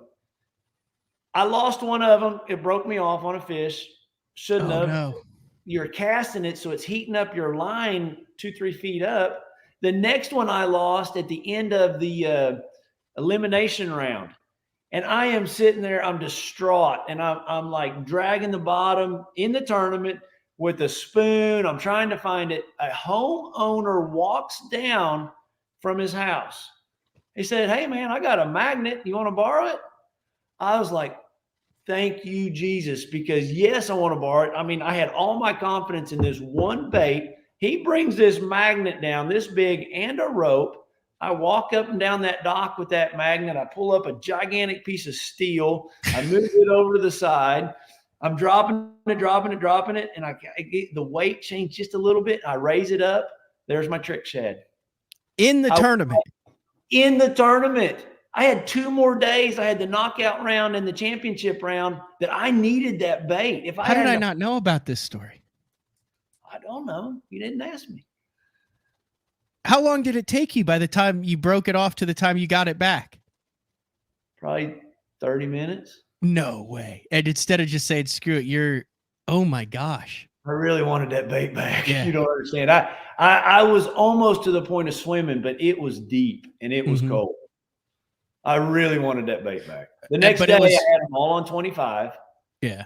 I lost one of them. It broke me off on a fish. Shouldn't have. No. You're casting it, so it's heating up your line 2-3 feet up. The next one I lost at the end of the elimination round. And I am sitting there, I'm distraught. And I'm like dragging the bottom in the tournament with a spoon. I'm trying to find it. A homeowner walks down from his house. He said, hey, man, I got a magnet. You want to borrow it? I was like, thank you, Jesus, because yes, I want to borrow it. I mean, I had all my confidence in this one bait. He brings this magnet down this big and a rope. I walk up and down that dock with that magnet. I pull up a gigantic piece of steel. I move it over to the side. I'm dropping it. And I get the weight changed just a little bit. I raise it up. There's my trick shad. In the tournament. In the tournament. I had 2 more days. I had the knockout round and the championship round that I needed that bait. How did I not know about this story? I don't know. You didn't ask me. How long did it take you by the time you broke it off to the time you got it back? Probably 30 minutes. No way. And instead of just saying, screw it, oh my gosh. I really wanted that bait back. Yeah. You don't understand. I was almost to the point of swimming, but it was deep and it was cold. I really wanted that bait back. The next day I had them all on 25. Yeah.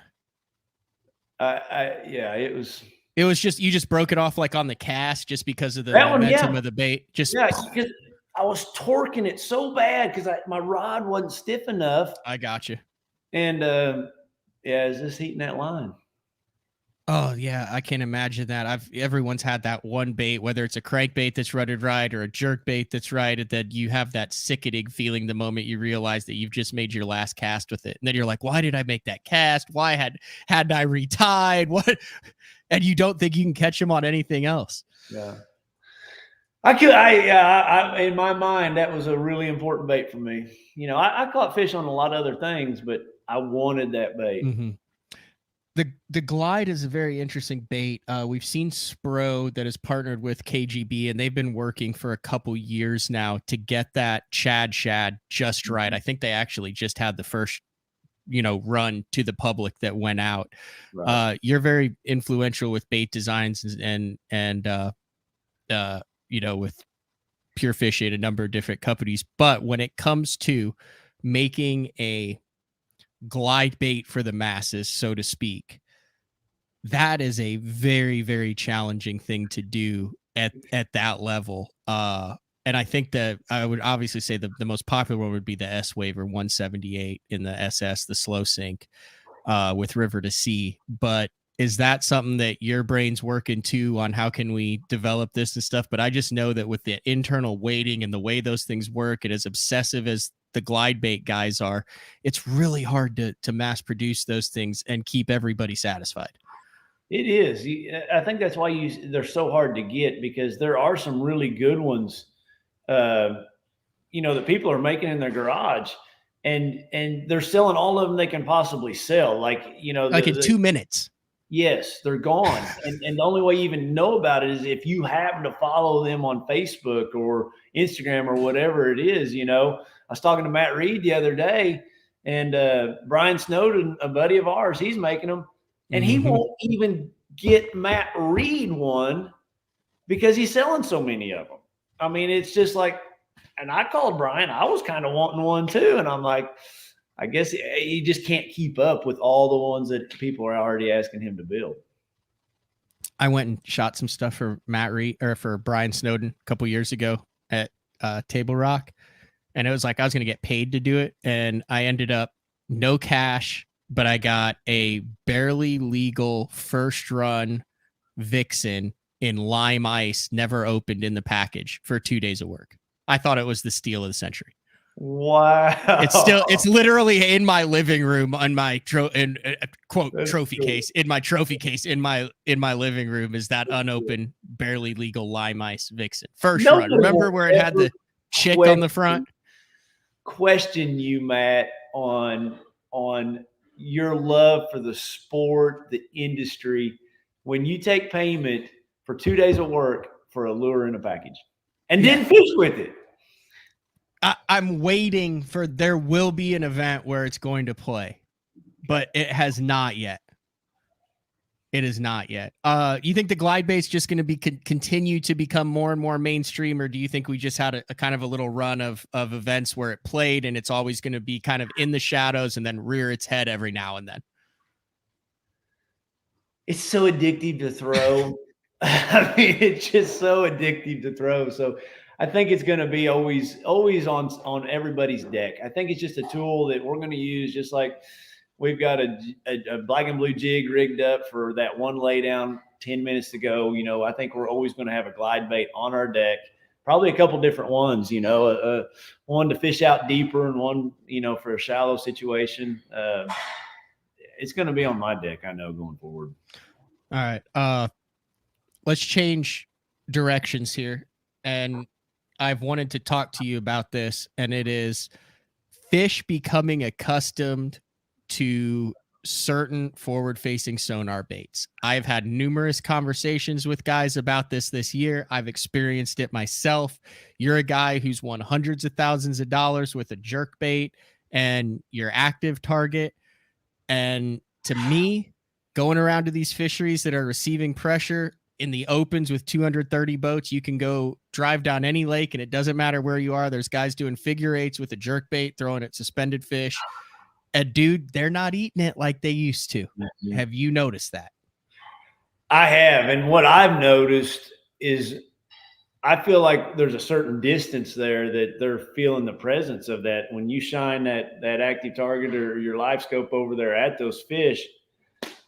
It was. It was just, you just broke it off like on the cast just because of the momentum of the bait. Because I was torquing it so bad because my rod wasn't stiff enough. I got you. And it's just heating that line. Oh yeah, I can't imagine that. Everyone's had that one bait, whether it's a crankbait that's rutted right or a jerk bait that's right, and then you have that sickening feeling the moment you realize that you've just made your last cast with it, and then you're like, "Why did I make that cast? Why hadn't I retied? What?" And you don't think you can catch them on anything else. Yeah, I in my mind that was a really important bait for me. I caught fish on a lot of other things, but I wanted that bait. Mm-hmm. The Glide is a very interesting bait. We've seen Spro that is partnered with KGB, and they've been working for a couple years now to get that Chad shad just right. I think they actually just had the first, run to the public that went out. Right. You're very influential with bait designs and with Pure Fish at a number of different companies. But when it comes to making a glide bait for the masses, so to speak, that is a very, very challenging thing to do at that level. And I think that I would obviously say the most popular one would be the S Waver 178 in the SS, the slow sink with River to Sea. But is that something that your brain's working too on how can we develop this and stuff? But I just know that with the internal weighting and the way those things work, and as obsessive as the glide bait guys are, it's really hard to mass produce those things and keep everybody satisfied. It is. I think that's why they're so hard to get, because there are some really good ones, that people are making in their garage, and they're selling all of them they can possibly sell. Like, in 2 minutes. Yes, they're gone. and the only way you even know about it is if you happen to follow them on Facebook or Instagram or whatever it is. I was talking to Matt Reed the other day, and Brian Snowden, a buddy of ours, he's making them, and he won't even get Matt Reed one because he's selling so many of them. I mean, it's just like, and I called Brian. I was kind of wanting one too, and I'm like, I guess he just can't keep up with all the ones that people are already asking him to build. I went and shot some stuff for for Brian Snowden a couple years ago at Table Rock, and it was like I was going to get paid to do it, and I ended up no cash, but I got a barely legal first run Vixen in lime ice, never opened in the package for 2 days of work. I thought it was the steal of the century. Wow. It's literally in my living room on my trophy cool. case. In my trophy case in my living room is that unopened, barely legal lime ice Vixen. First run. Remember where it had the chick on the front? Question you, Matt, on your love for the sport, the industry, when you take payment for 2 days of work for a lure in a package and then fish with it. I'm waiting for there will be an event where it's going to play, but it has not yet. It is not yet. You think the glide bait is just going to continue to become more and more mainstream, or do you think we just had a kind of a little run of events where it played and it's always going to be kind of in the shadows and then rear its head every now and then? It's so addictive to throw. I mean, it's just so addictive to throw. So I think it's going to be always on everybody's deck. I think it's just a tool that we're going to use, just like we've got a black and blue jig rigged up for that one laydown 10 minutes to go. You know, I think we're always going to have a glide bait on our deck, probably a couple different ones, you know, one to fish out deeper and one, you know, for a shallow situation. It's going to be on my deck, I know, going forward. All right. Let's change directions here. And I've wanted to talk to you about this, and it is fish becoming accustomed to certain forward-facing sonar baits. I've had numerous conversations with guys about this year. I've experienced it myself. You're a guy who's won hundreds of thousands of dollars with a jerk bait and your active target. And to me, going around to these fisheries that are receiving pressure in the opens with 230 boats, you can go drive down any lake and it doesn't matter where you are. There's guys doing figure eights with a jerk bait, throwing at suspended fish. And dude, they're not eating it like they used to. Mm-hmm. Have you noticed that? I have. And what I've noticed is I feel like there's a certain distance there that they're feeling the presence of that. When you shine that active target or your live scope over there at those fish,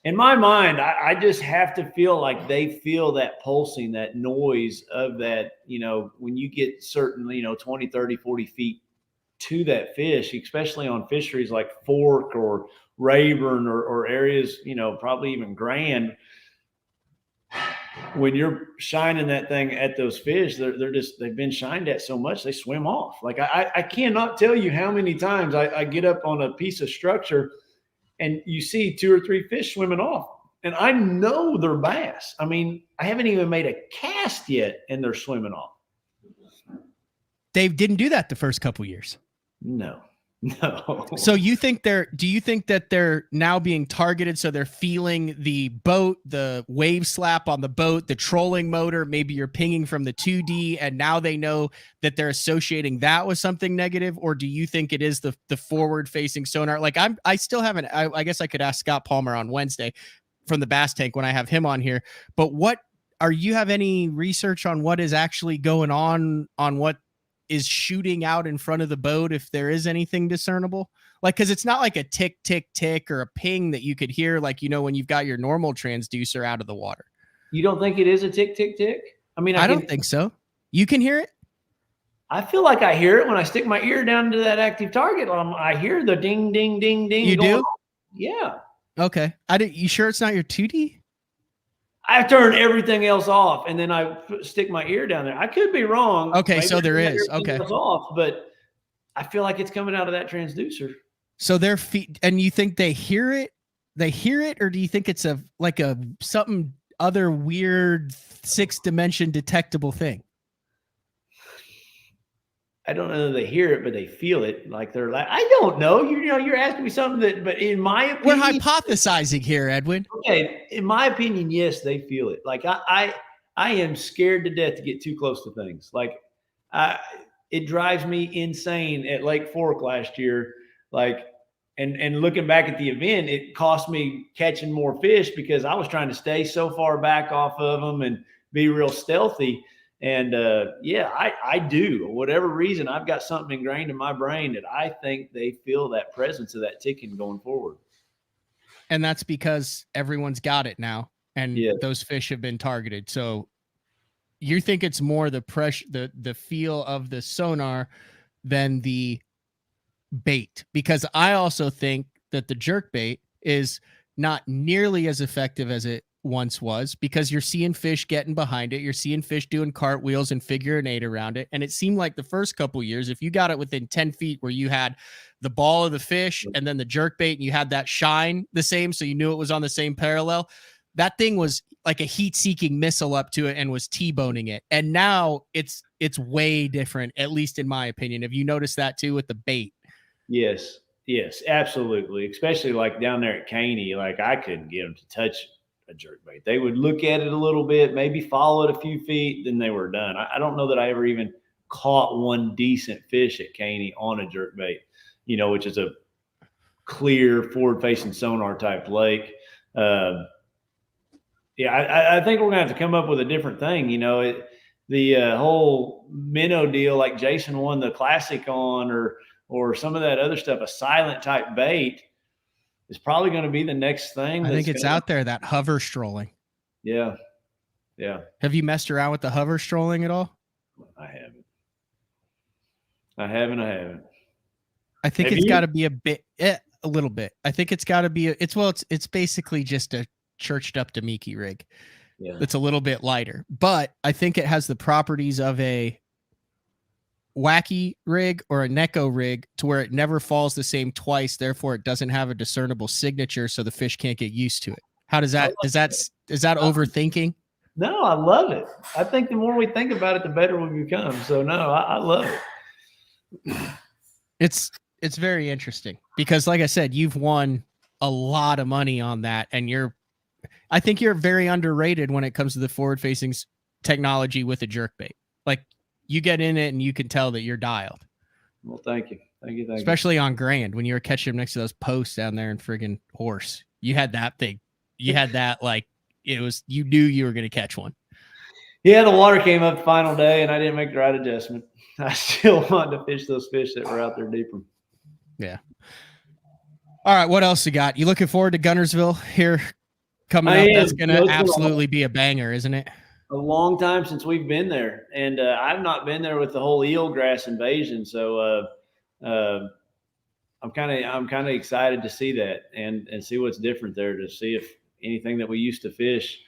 in my mind, I just have to feel like they feel that pulsing, that noise of that, you know, when you get certain, you know, 20, 30, 40 feet to that fish, especially on fisheries like Fork or Rayburn or areas, you know, probably even Grand. When you're shining that thing at those fish, they've been shined at so much, they swim off. Like I cannot tell you how many times I get up on a piece of structure and you see 2 or 3 fish swimming off. And I know they're bass. I mean, I haven't even made a cast yet and they're swimming off. They didn't do that the first couple years. No. So do you think that they're now being targeted? So they're feeling the boat, the wave slap on the boat, the trolling motor, maybe you're pinging from the 2D and now they know that they're associating that with something negative? Or do you think it is the forward facing sonar? Like I still haven't, I guess I could ask Scott Palmer on Wednesday from the Bass Tank when I have him on here, but you have any research on what is actually going on what is shooting out in front of the boat, if there is anything discernible? Like, because it's not like a tick, tick, tick or a ping that you could hear, like, you know, when you've got your normal transducer out of the water. You don't think it is a tick, tick, tick? I mean, I don't think so. You can hear it? I feel like I hear it when I stick my ear down to that active target. I hear the ding, ding, ding, ding. You do? Yeah. Okay. You sure it's not your 2D? I turn everything else off and then I stick my ear down there. I could be wrong. Okay, Maybe so there is. Okay. Off, but I feel like it's coming out of that transducer. So their feet, and you think they hear it? They hear it, or do you think it's something other weird 6-dimension detectable thing? I don't know that they hear it, but they feel it. Like they're like, I don't know. You're asking me something but in my opinion, we're hypothesizing here, Edwin. Okay. In my opinion, yes, they feel it. Like I am scared to death to get too close to things. Like it drives me insane at Lake Fork last year. Like and looking back at the event, it cost me catching more fish because I was trying to stay so far back off of them and be real stealthy. And I do. Whatever reason, I've got something ingrained in my brain that I think they feel that presence of that ticking going forward. And that's because everyone's got it now, and those fish have been targeted. So you think it's more the pressure, the feel of the sonar than the bait? Because I also think that the jerk bait is not nearly as effective as it once was, because you're seeing fish getting behind it. You're seeing fish doing cartwheels and figure an 8 around it. And it seemed like the first couple years, if you got it within 10 feet where you had the ball of the fish and then the jerk bait and you had that shine the same, so you knew it was on the same parallel, that thing was like a heat-seeking missile up to it and was T-boning it. And now it's way different, at least in my opinion. Have you noticed that too with the bait? Yes, absolutely. Especially like down there at Caney, like I couldn't get them to touch a jerkbait. They would look at it a little bit, maybe follow it a few feet, then they were done. I don't know that I ever even caught one decent fish at Caney on a jerkbait, which is a clear forward-facing sonar type lake. I think we're gonna have to come up with a different thing. The whole minnow deal, like Jason won the classic on, or some of that other stuff, a silent type bait is probably going to be the next thing. I think it's out there, that hover strolling. Yeah. Have you messed around with the hover strolling at all? I haven't. I think it's got to be a little bit. I think it's got to be it's basically just a churched up Damiki rig. Yeah. It's a little bit lighter, but I think it has the properties of a wacky rig or a Neko rig, to where it never falls the same twice. Therefore, it doesn't have a discernible signature, so the fish can't get used to it. How does that? Is that overthinking? No, I love it. I think the more we think about it, the better we become. So no, I love it. It's very interesting because, like I said, you've won a lot of money on that, and I think you're very underrated when it comes to the forward-facing technology with a jerkbait. Like, you get in it and you can tell that you're dialed. Well, thank you. Especially on Grand, when you were catching them next to those posts down there in friggin' Horse. You had that thing. You had that, like, you knew you were going to catch one. Yeah, the water came up the final day and I didn't make the right adjustment. I still wanted to fish those fish that were out there deeper. Yeah. All right, what else you got? You looking forward to Guntersville here coming up? That's going to absolutely be a banger, isn't it? A long time since we've been there, and I've not been there with the whole eelgrass invasion. So I'm kind of excited to see that and see what's different there, to see if anything that we used to fish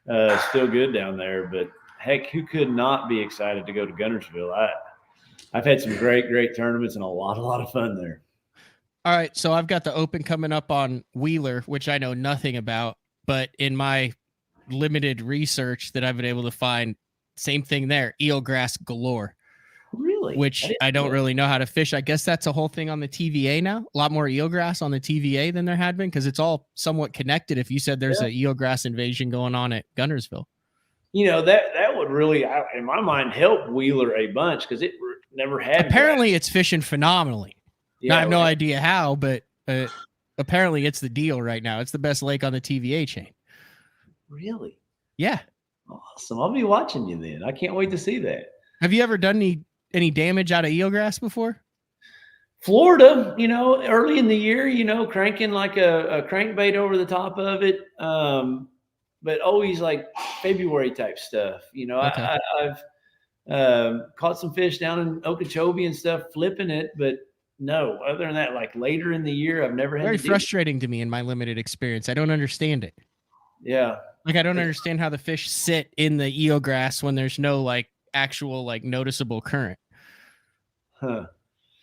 is still good down there. But heck, who could not be excited to go to Guntersville? I've had some great tournaments and a lot of fun there. All right, so I've got the Open coming up on Wheeler, which I know nothing about, but in my limited research that I've been able to find, same thing there, eelgrass galore. Really? Which I don't really know how to fish. I guess that's a whole thing on the TVA now. A lot more eelgrass on the TVA than there had been, because it's all somewhat connected. If you said there's an eelgrass invasion going on at Guntersville, that would really, in my mind, help Wheeler a bunch, because it never had. Apparently, it's fishing phenomenally. Yeah, I have no idea how, but apparently it's the deal right now. It's the best lake on the TVA chain. Really? Yeah. Awesome. I'll be watching you then. I can't wait to see that. Have you ever done any damage out of eelgrass before? Florida, early in the year, cranking like a crankbait over the top of it. But always like February type stuff. Okay. I've caught some fish down in Okeechobee and stuff, flipping it, but no, other than that, like later in the year, I've never had. Very frustrating to me in my limited experience. I don't understand it. Yeah. Like, I don't understand how the fish sit in the eelgrass when there's no like actual like noticeable current. Huh.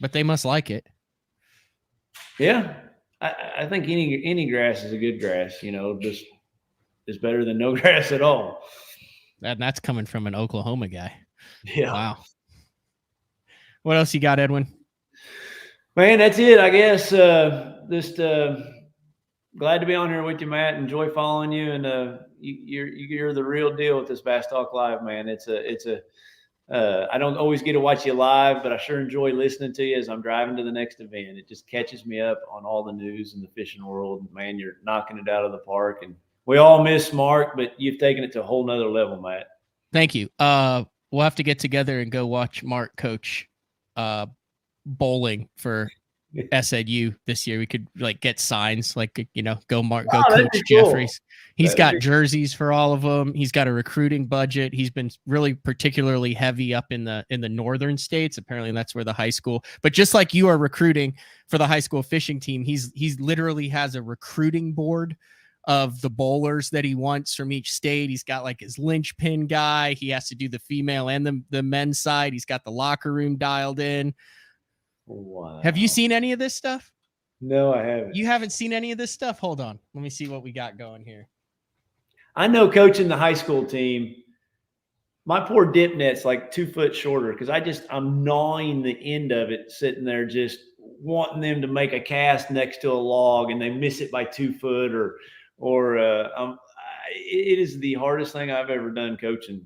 But they must like it. Yeah. I think any grass is a good grass, just is better than no grass at all. And that's coming from an Oklahoma guy. Yeah. Wow. What else you got, Edwin? Man, that's it, I guess. Just glad to be on here with you, Matt. Enjoy following you, and you're the real deal with this Bass Talk Live, man. It's a I don't always get to watch you live, but I sure enjoy listening to you as I'm driving to the next event. It just catches me up on all the news in the fishing world. Man, you're knocking it out of the park. And we all miss Mark, but you've taken it to a whole nother level, Matt. Thank you. We'll have to get together and go watch Mark coach bowling for SNU this year. We could like get signs, like, you know, go Mark, go coach Jeffries. He's got jerseys for all of them. He's got a recruiting budget. He's been really particularly heavy up in the northern states. Apparently that's where the high school, but just like you are recruiting for the high school fishing team, he's literally has a recruiting board of the bowlers that he wants from each state. He's got like his linchpin guy. He has to do the female and the men's side. He's got the locker room dialed in. Wow. Have you seen any of this stuff? No, I haven't. You haven't seen any of this stuff? Hold on. Let me see what we got going here. I know coaching the high school team, my poor dip net's like 2 foot shorter because I'm gnawing the end of it, sitting there just wanting them to make a cast next to a log and they miss it by 2 foot it is the hardest thing I've ever done coaching,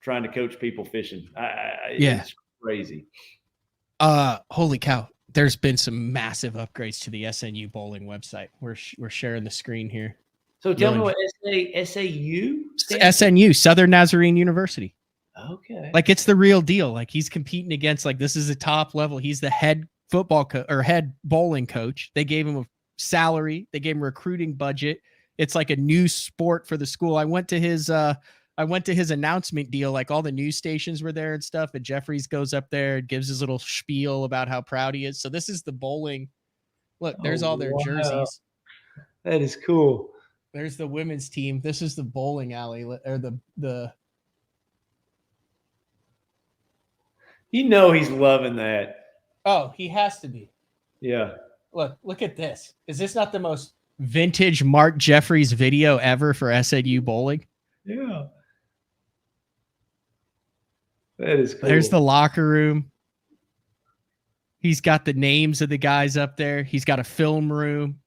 trying to coach people fishing. It's crazy. Holy cow. There's been some massive upgrades to the SNU bowling website. We're sharing the screen here. So tell me what SAU SNU, Southern Nazarene University. Okay. Like it's the real deal. Like he's competing against, like, this is a top level. He's the head football or head bowling coach. They gave him a salary. They gave him a recruiting budget. It's like a new sport for the school. I went to his announcement deal. Like all the news stations were there and stuff. And Jeffries goes up there and gives his little spiel about how proud he is. So this is the bowling. Look, there's all their jerseys. That is cool. There's the women's team. This is the bowling alley or the. You know he's loving that. Oh, he has to be. Yeah. Look at this. Is this not the most vintage Mark Jeffries video ever for SNU bowling? Yeah. That is cool. There's the locker room. He's got the names of the guys up there. He's got a film room.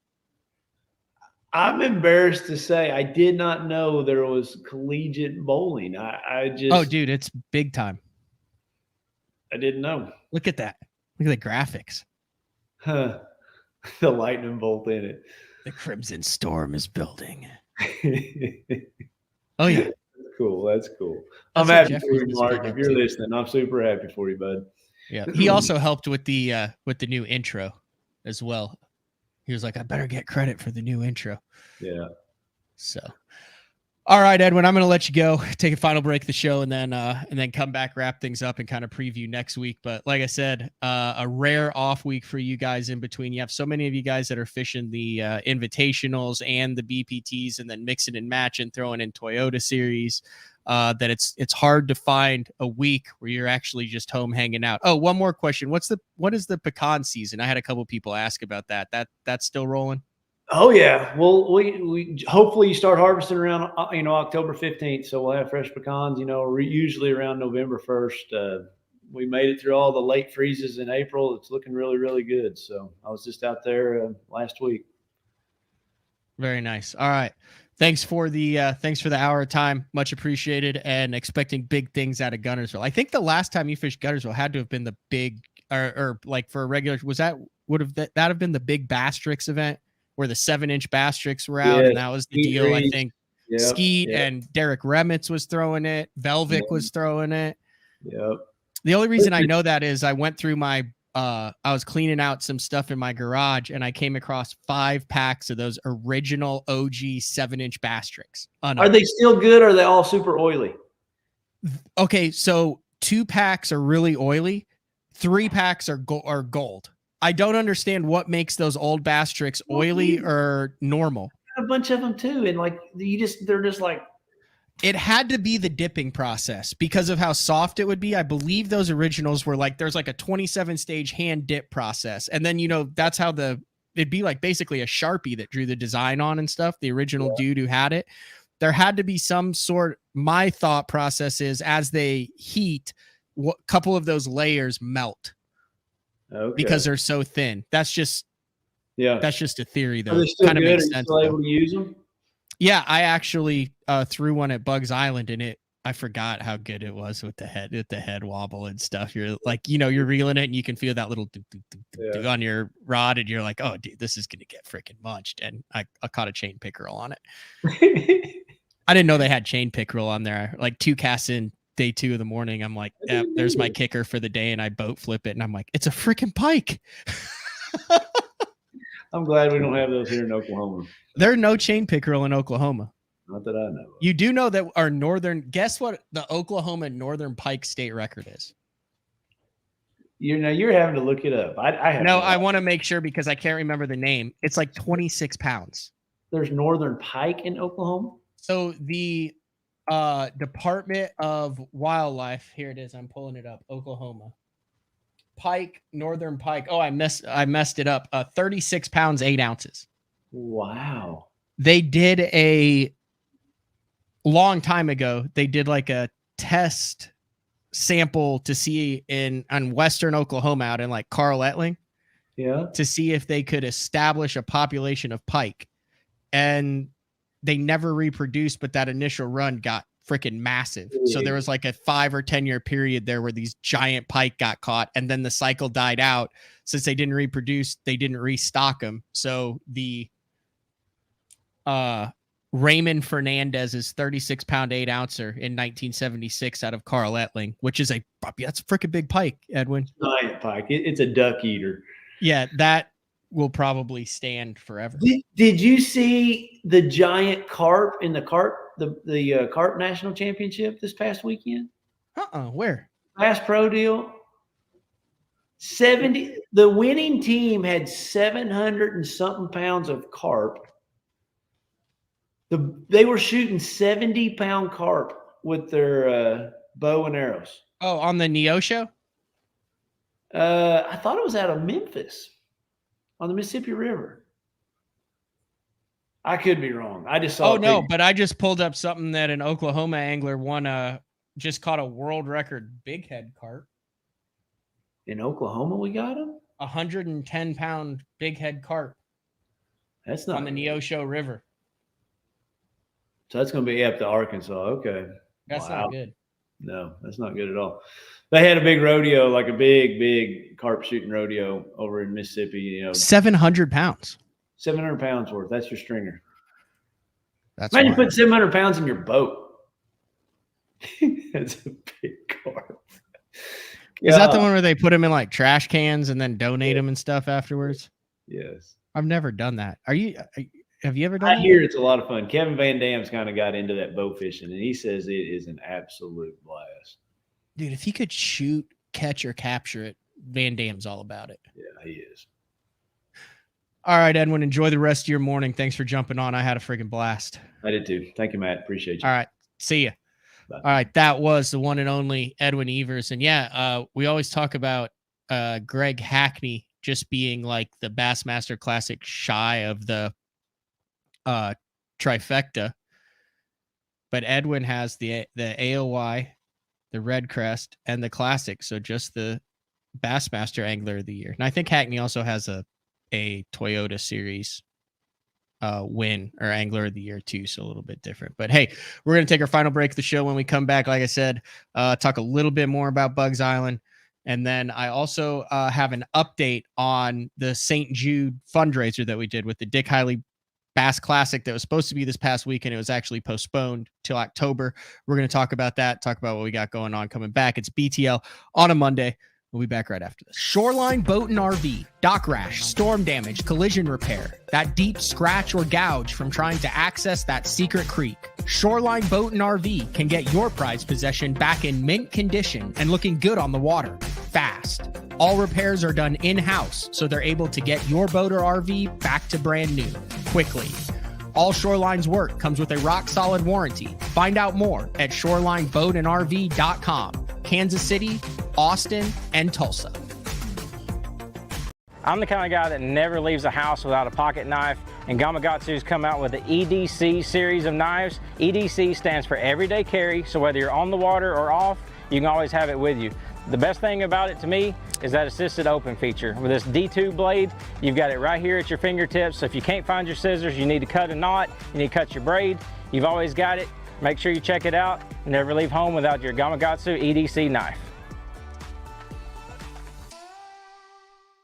I'm embarrassed to say I did not know there was collegiate bowling. Oh, dude, it's big time. I didn't know. Look at that. Look at the graphics. Huh. The lightning bolt in it. The Crimson Storm is building. Oh, yeah. That's cool. That's cool. I'm happy for you, Mark. If you're listening, I'm super happy for you, bud. Yeah. He also helped with the new intro as well. He was like, I better get credit for the new intro. Yeah. So, all right, Edwin, I'm going to let you go, take a final break of the show, and then come back, wrap things up, and kind of preview next week. But like I said, a rare off week for you guys in between. You have so many of you guys that are fishing the invitationals and the BPTs, and then mixing and matching, throwing in Toyota series. That it's hard to find a week where you're actually just home hanging out. Oh, one more question. What is the pecan season? I had a couple people ask about that. That's still rolling? Oh yeah. Well, we hopefully you start harvesting around, October 15th. So we'll have fresh pecans, usually around November 1st. We made it through all the late freezes in April. It's looking really, really good. So I was just out there last week. Very nice. All right. Thanks for the hour of time. Much appreciated, and expecting big things out of Guntersville. I think the last time you fished Guntersville had to have been the big, or like for a regular, would that have been the big Bastrix event where the 7-inch Bastrix were out, and that was the deal. I think Skeet and Derek Remitz was throwing it. Velvic was throwing it. Yep. The only reason I know that is I went through my I was cleaning out some stuff in my garage, and I came across 5 packs of those original OG 7-inch Bastrix. Are they still good, or are they all super oily? Okay, so 2 packs are really oily. 3 packs are gold. I don't understand what makes those old Bastrix oily or normal. A bunch of them too, and they're just like. It had to be the dipping process because of how soft it would be. I believe those originals were like, there's like a 27-stage hand dip process. And then, that's how it'd be like basically a Sharpie that drew the design on and stuff. The original dude who had it, there had to be some sort. My thought process is as they heat, a couple of those layers melt because they're so thin. That's just a theory though. Kind of makes sense. Are you still able to use them? Yeah, I actually threw one at Bugs Island, and I forgot how good it was with the head wobble and stuff. You're like, you're reeling it and you can feel that little do on your rod, and you're like, oh, dude, this is gonna get freaking munched. And I caught a chain pickerel on it. I didn't know they had chain pickerel on there. Like 2 casts in day 2 of the morning, I'm like, yeah, there's my kicker for the day, and I boat flip it, and I'm like, it's a freaking pike. I'm glad we don't have those here in Oklahoma. There are no chain pickerel in Oklahoma. Not that I know of. You do know that our guess what the Oklahoma northern pike state record is? You're having to look it up. I want to make sure because I can't remember the name. It's like 26 pounds. There's northern pike in Oklahoma? So the Department of Wildlife, here it is. I'm pulling it up. Oklahoma. Pike, northern pike. Oh, I messed it up. 36 pounds, 8 ounces. Wow. They did a long time ago. They did like a test sample to see on western Oklahoma out in like Carl Etling. Yeah. To see if they could establish a population of pike. And they never reproduced, but that initial run got freaking massive. So there was like a 5 or 10 year period there where these giant pike got caught, and then the cycle died out. Since they didn't reproduce, they didn't restock them. So the Raymond Fernandez's 36 pound 8 ouncer in 1976 out of Carl Etling, which is that's a freaking big pike, Edwin. Giant pike. It's a duck eater. Yeah, that will probably stand forever. Did you see the giant carp in the carp national championship this past weekend? Where? Bass Pro deal. 70. The winning team had 700 and something pounds of carp. They were shooting 70-pound carp with their bow and arrows. Oh, on the Neosho? I thought it was out of Memphis on the Mississippi River. I could be wrong. I just saw. Oh, no, but I just pulled up something that an Oklahoma angler just caught a world record big head carp. In Oklahoma, we got him? 110-pound big head carp. That's not on the Neosho River. So that's going to be up to Arkansas. Okay. That's not good. No, that's not good at all. They had a big rodeo, like a big carp shooting rodeo over in Mississippi. 700 pounds. 700 pounds worth. That's your stringer. That's imagine putting 700 pounds in your boat. That's a big carp. Is that the one where they put them in like trash cans and then donate them and stuff afterwards? Yes. I've never done that. Have you ever done that? I hear it's a lot of fun. Kevin Van Dam's kind of got into that bow fishing, and he says it is an absolute blast. Dude, if he could shoot, catch, or capture it, Van Dam's all about it. Yeah, he is. All right, Edwin, enjoy the rest of your morning. Thanks for jumping on. I had a freaking blast. I did too. Thank you, Matt. Appreciate you. All right. See ya. Bye. All right. That was the one and only Edwin Evers. And yeah, we always talk about Greg Hackney just being like the Bassmaster Classic shy of the trifecta. But Edwin has the AOY, the Red Crest, and the Classic. So just the Bassmaster Angler of the Year. And I think Hackney also has a Toyota Series win or Angler of the Year too, so a little bit different. But hey, we're going to take our final break of the show. When we come back, like I said, talk a little bit more about Bugs Island. And then I also have an update on the St. Jude fundraiser that we did with the Dick Hiley Bass Classic that was supposed to be this past weekend. It was actually postponed till October. We're going to talk about that, talk about what we got going on coming back. It's BTL on a Monday. We'll be back right after this. Shoreline Boat and RV, dock rash, storm damage, collision repair, that deep scratch or gouge from trying to access that secret creek. Shoreline Boat and RV can get your prized possession back in mint condition and looking good on the water, fast. All repairs are done in-house, so they're able to get your boat or RV back to brand new, quickly. All Shoreline's work comes with a rock-solid warranty. Find out more at shorelineboatandrv.com. Kansas City, Austin, and Tulsa. I'm the kind of guy that never leaves the house without a pocket knife, and Gamakatsu's come out with the EDC series of knives. EDC stands for Everyday Carry, so whether you're on the water or off, you can always have it with you. The best thing about it to me is that assisted open feature. With this D2 blade, you've got it right here at your fingertips, so if you can't find your scissors, you need to cut a knot, you need to cut your braid, you've always got it. Make sure you check it out. Never leave home without your Gamakatsu EDC knife.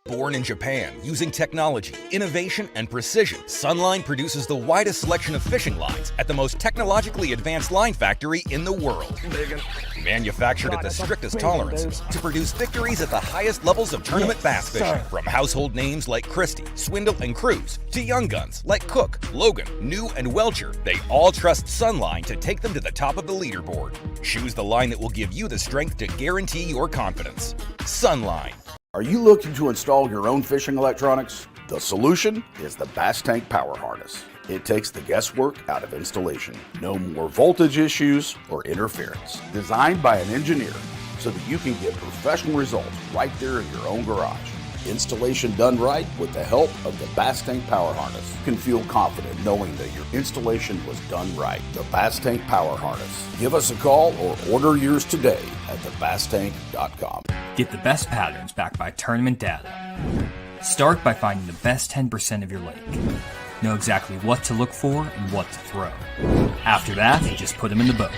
Born in Japan, using technology, innovation, and precision, Sunline produces the widest selection of fishing lines at the most technologically advanced line factory in the world. Manufactured at the strictest tolerances to produce victories at the highest levels of tournament bass fishing. From household names like Christie, Swindle, and Cruz, to young guns like Cook, Logan, New, and Welcher, they all trust Sunline to take them to the top of the leaderboard. Choose the line that will give you the strength to guarantee your confidence. Sunline. Are you looking to install your own fishing electronics? The solution is the Bass Tank Power Harness. It takes the guesswork out of installation. No more voltage issues or interference. Designed by an engineer so that you can get professional results right there in your own garage. Installation done right with the help of the Bass Tank Power Harness. You can feel confident knowing that your installation was done right. The Bass Tank Power Harness. Give us a call or order yours today at thebasstank.com. Get the best patterns backed by tournament data. Start by finding the best 10% of your lake. Know exactly what to look for and what to throw. After that, just put them in the boat.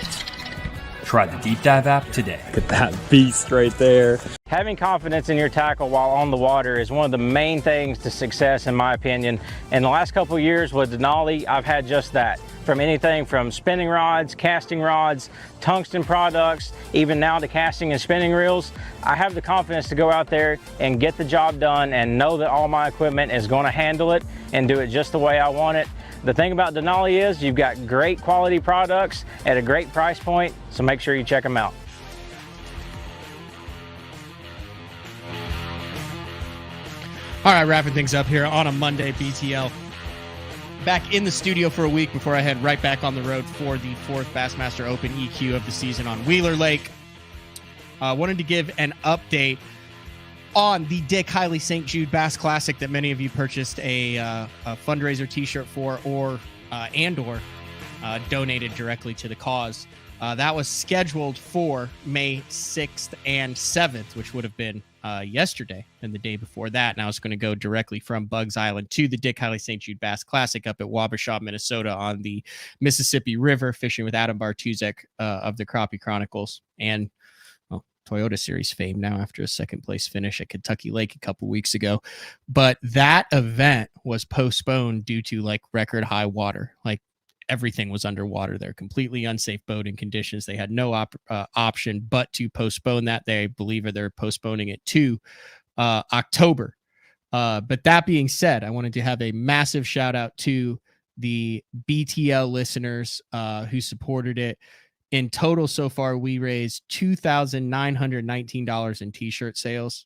Try the Deep Dive app today. Look at that beast right there. Having confidence in your tackle while on the water is one of the main things to success, in my opinion. In the last couple of years with Denali, I've had just that. From anything from spinning rods, casting rods, tungsten products, even now to casting and spinning reels, I have the confidence to go out there and get the job done and know that all my equipment is going to handle it and do it just the way I want it. The thing about Denali is you've got great quality products at a great price point, so make sure you check them out. All right, wrapping things up here on a Monday BTL. Back in the studio for a week before I head right back on the road for the 4th Bassmaster Open EQ of the season on Wheeler Lake. Wanted to give an update on the Dick Hiley St. Jude Bass Classic that many of you purchased a fundraiser t-shirt for or donated directly to the cause. That was scheduled for May 6th and 7th, which would have been yesterday and the day before that. And I was going to go directly from Bugs Island to the Dick Hiley St. Jude Bass Classic up at Wabasha, Minnesota on the Mississippi River, fishing with Adam Bartuzek of the Crappie Chronicles and Toyota Series fame now after a second place finish at Kentucky Lake a couple weeks ago. But that event was postponed due to like record high water. Like everything was underwater there, completely unsafe boating conditions. They had no option but to postpone that. They believe they're postponing it to October. But that being said, I wanted to have a massive shout out to the BTL listeners who supported it. In total, so far, we raised $2,919 in t-shirt sales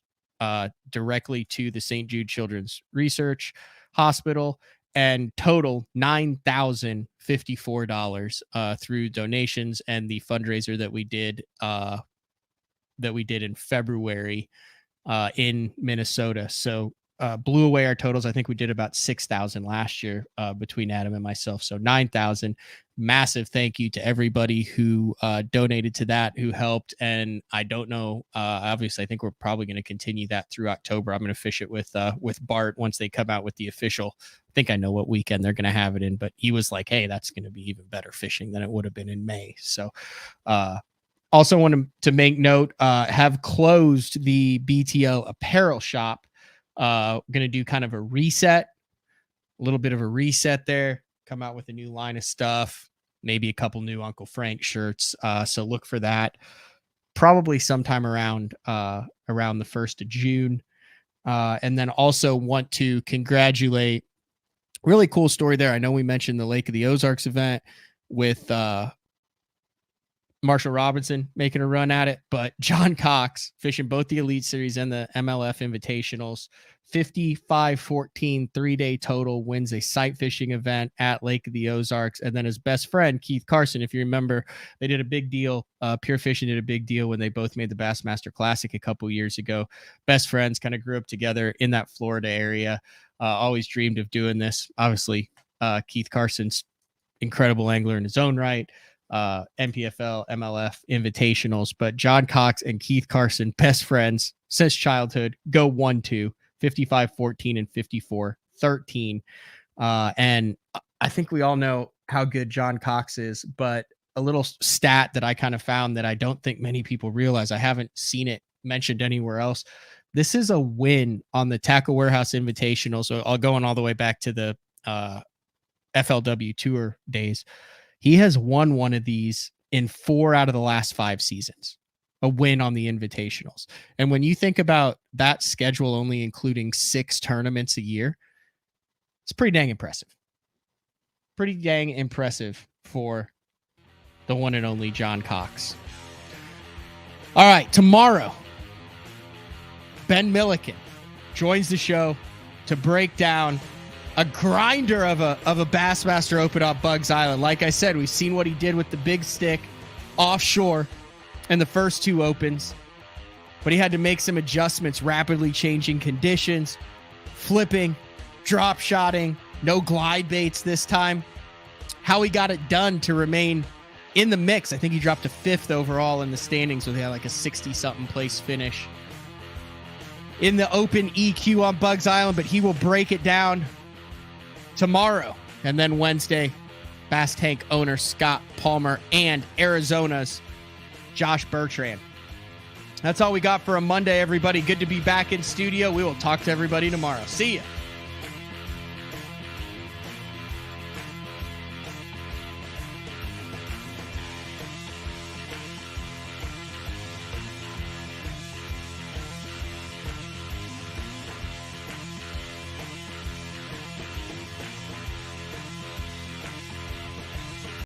directly to the St. Jude Children's Research Hospital, and total $9,054 through donations and the fundraiser that we did in February in Minnesota. So blew away our totals. I think we did about 6,000 last year between Adam and myself. So 9,000. Massive thank you to everybody who donated to that, who helped. And I don't know, obviously, I think we're probably going to continue that through October. I'm going to fish it with Bart once they come out with the official. I think I know what weekend they're going to have it in, but he was like, hey, that's going to be even better fishing than it would have been in May. So also wanted to make note, have closed the BTL apparel shop. Going to do kind of a reset, a little bit of a reset there, come out with a new line of stuff, maybe a couple new Uncle Frank shirts. So look for that probably sometime around the 1st of June. And then also want to congratulate, really cool story there. I know we mentioned the Lake of the Ozarks event with Marshall Robinson making a run at it, but John Cox fishing both the Elite Series and the MLF Invitationals, 55-14 3-day total, wins a sight fishing event at Lake of the Ozarks. And then his best friend, Keith Carson, if you remember, they did a big deal. Pure Fishing did a big deal when they both made the Bassmaster Classic a couple years ago. Best friends, kind of grew up together in that Florida area. Always dreamed of doing this. Obviously, Keith Carson's incredible angler in his own right. MPFL, MLF Invitationals, but John Cox and Keith Carson, best friends since childhood, go 1-2, 55-14 and 54-13. And I think we all know how good John Cox is, but a little stat that I kind of found that I don't think many people realize. I haven't seen it mentioned anywhere else. This is a win on the Tackle Warehouse Invitational. So I'll go on all the way back to the FLW Tour days. He has won one of these in 4 out of the last 5 seasons, a win on the Invitationals. And when you think about that schedule only including 6 tournaments a year, it's pretty dang impressive. Pretty dang impressive for the one and only John Cox. All right, tomorrow, Ben Milliken joins the show to break down a grinder of a Bassmaster Open off Bugs Island. Like I said, we've seen what he did with the big stick offshore in the first 2 opens, but he had to make some adjustments, rapidly changing conditions, flipping, drop shotting, no glide baits this time. How he got it done to remain in the mix. I think he dropped to 5th overall in the standings, so they had like a 60-something place finish in the Open EQ on Bugs Island, but he will break it down tomorrow. And then Wednesday, Bass Tank owner Scott Palmer and Arizona's Josh Bertrand. That's all we got for a Monday, everybody. Good to be back in studio. We will talk to everybody tomorrow. See ya.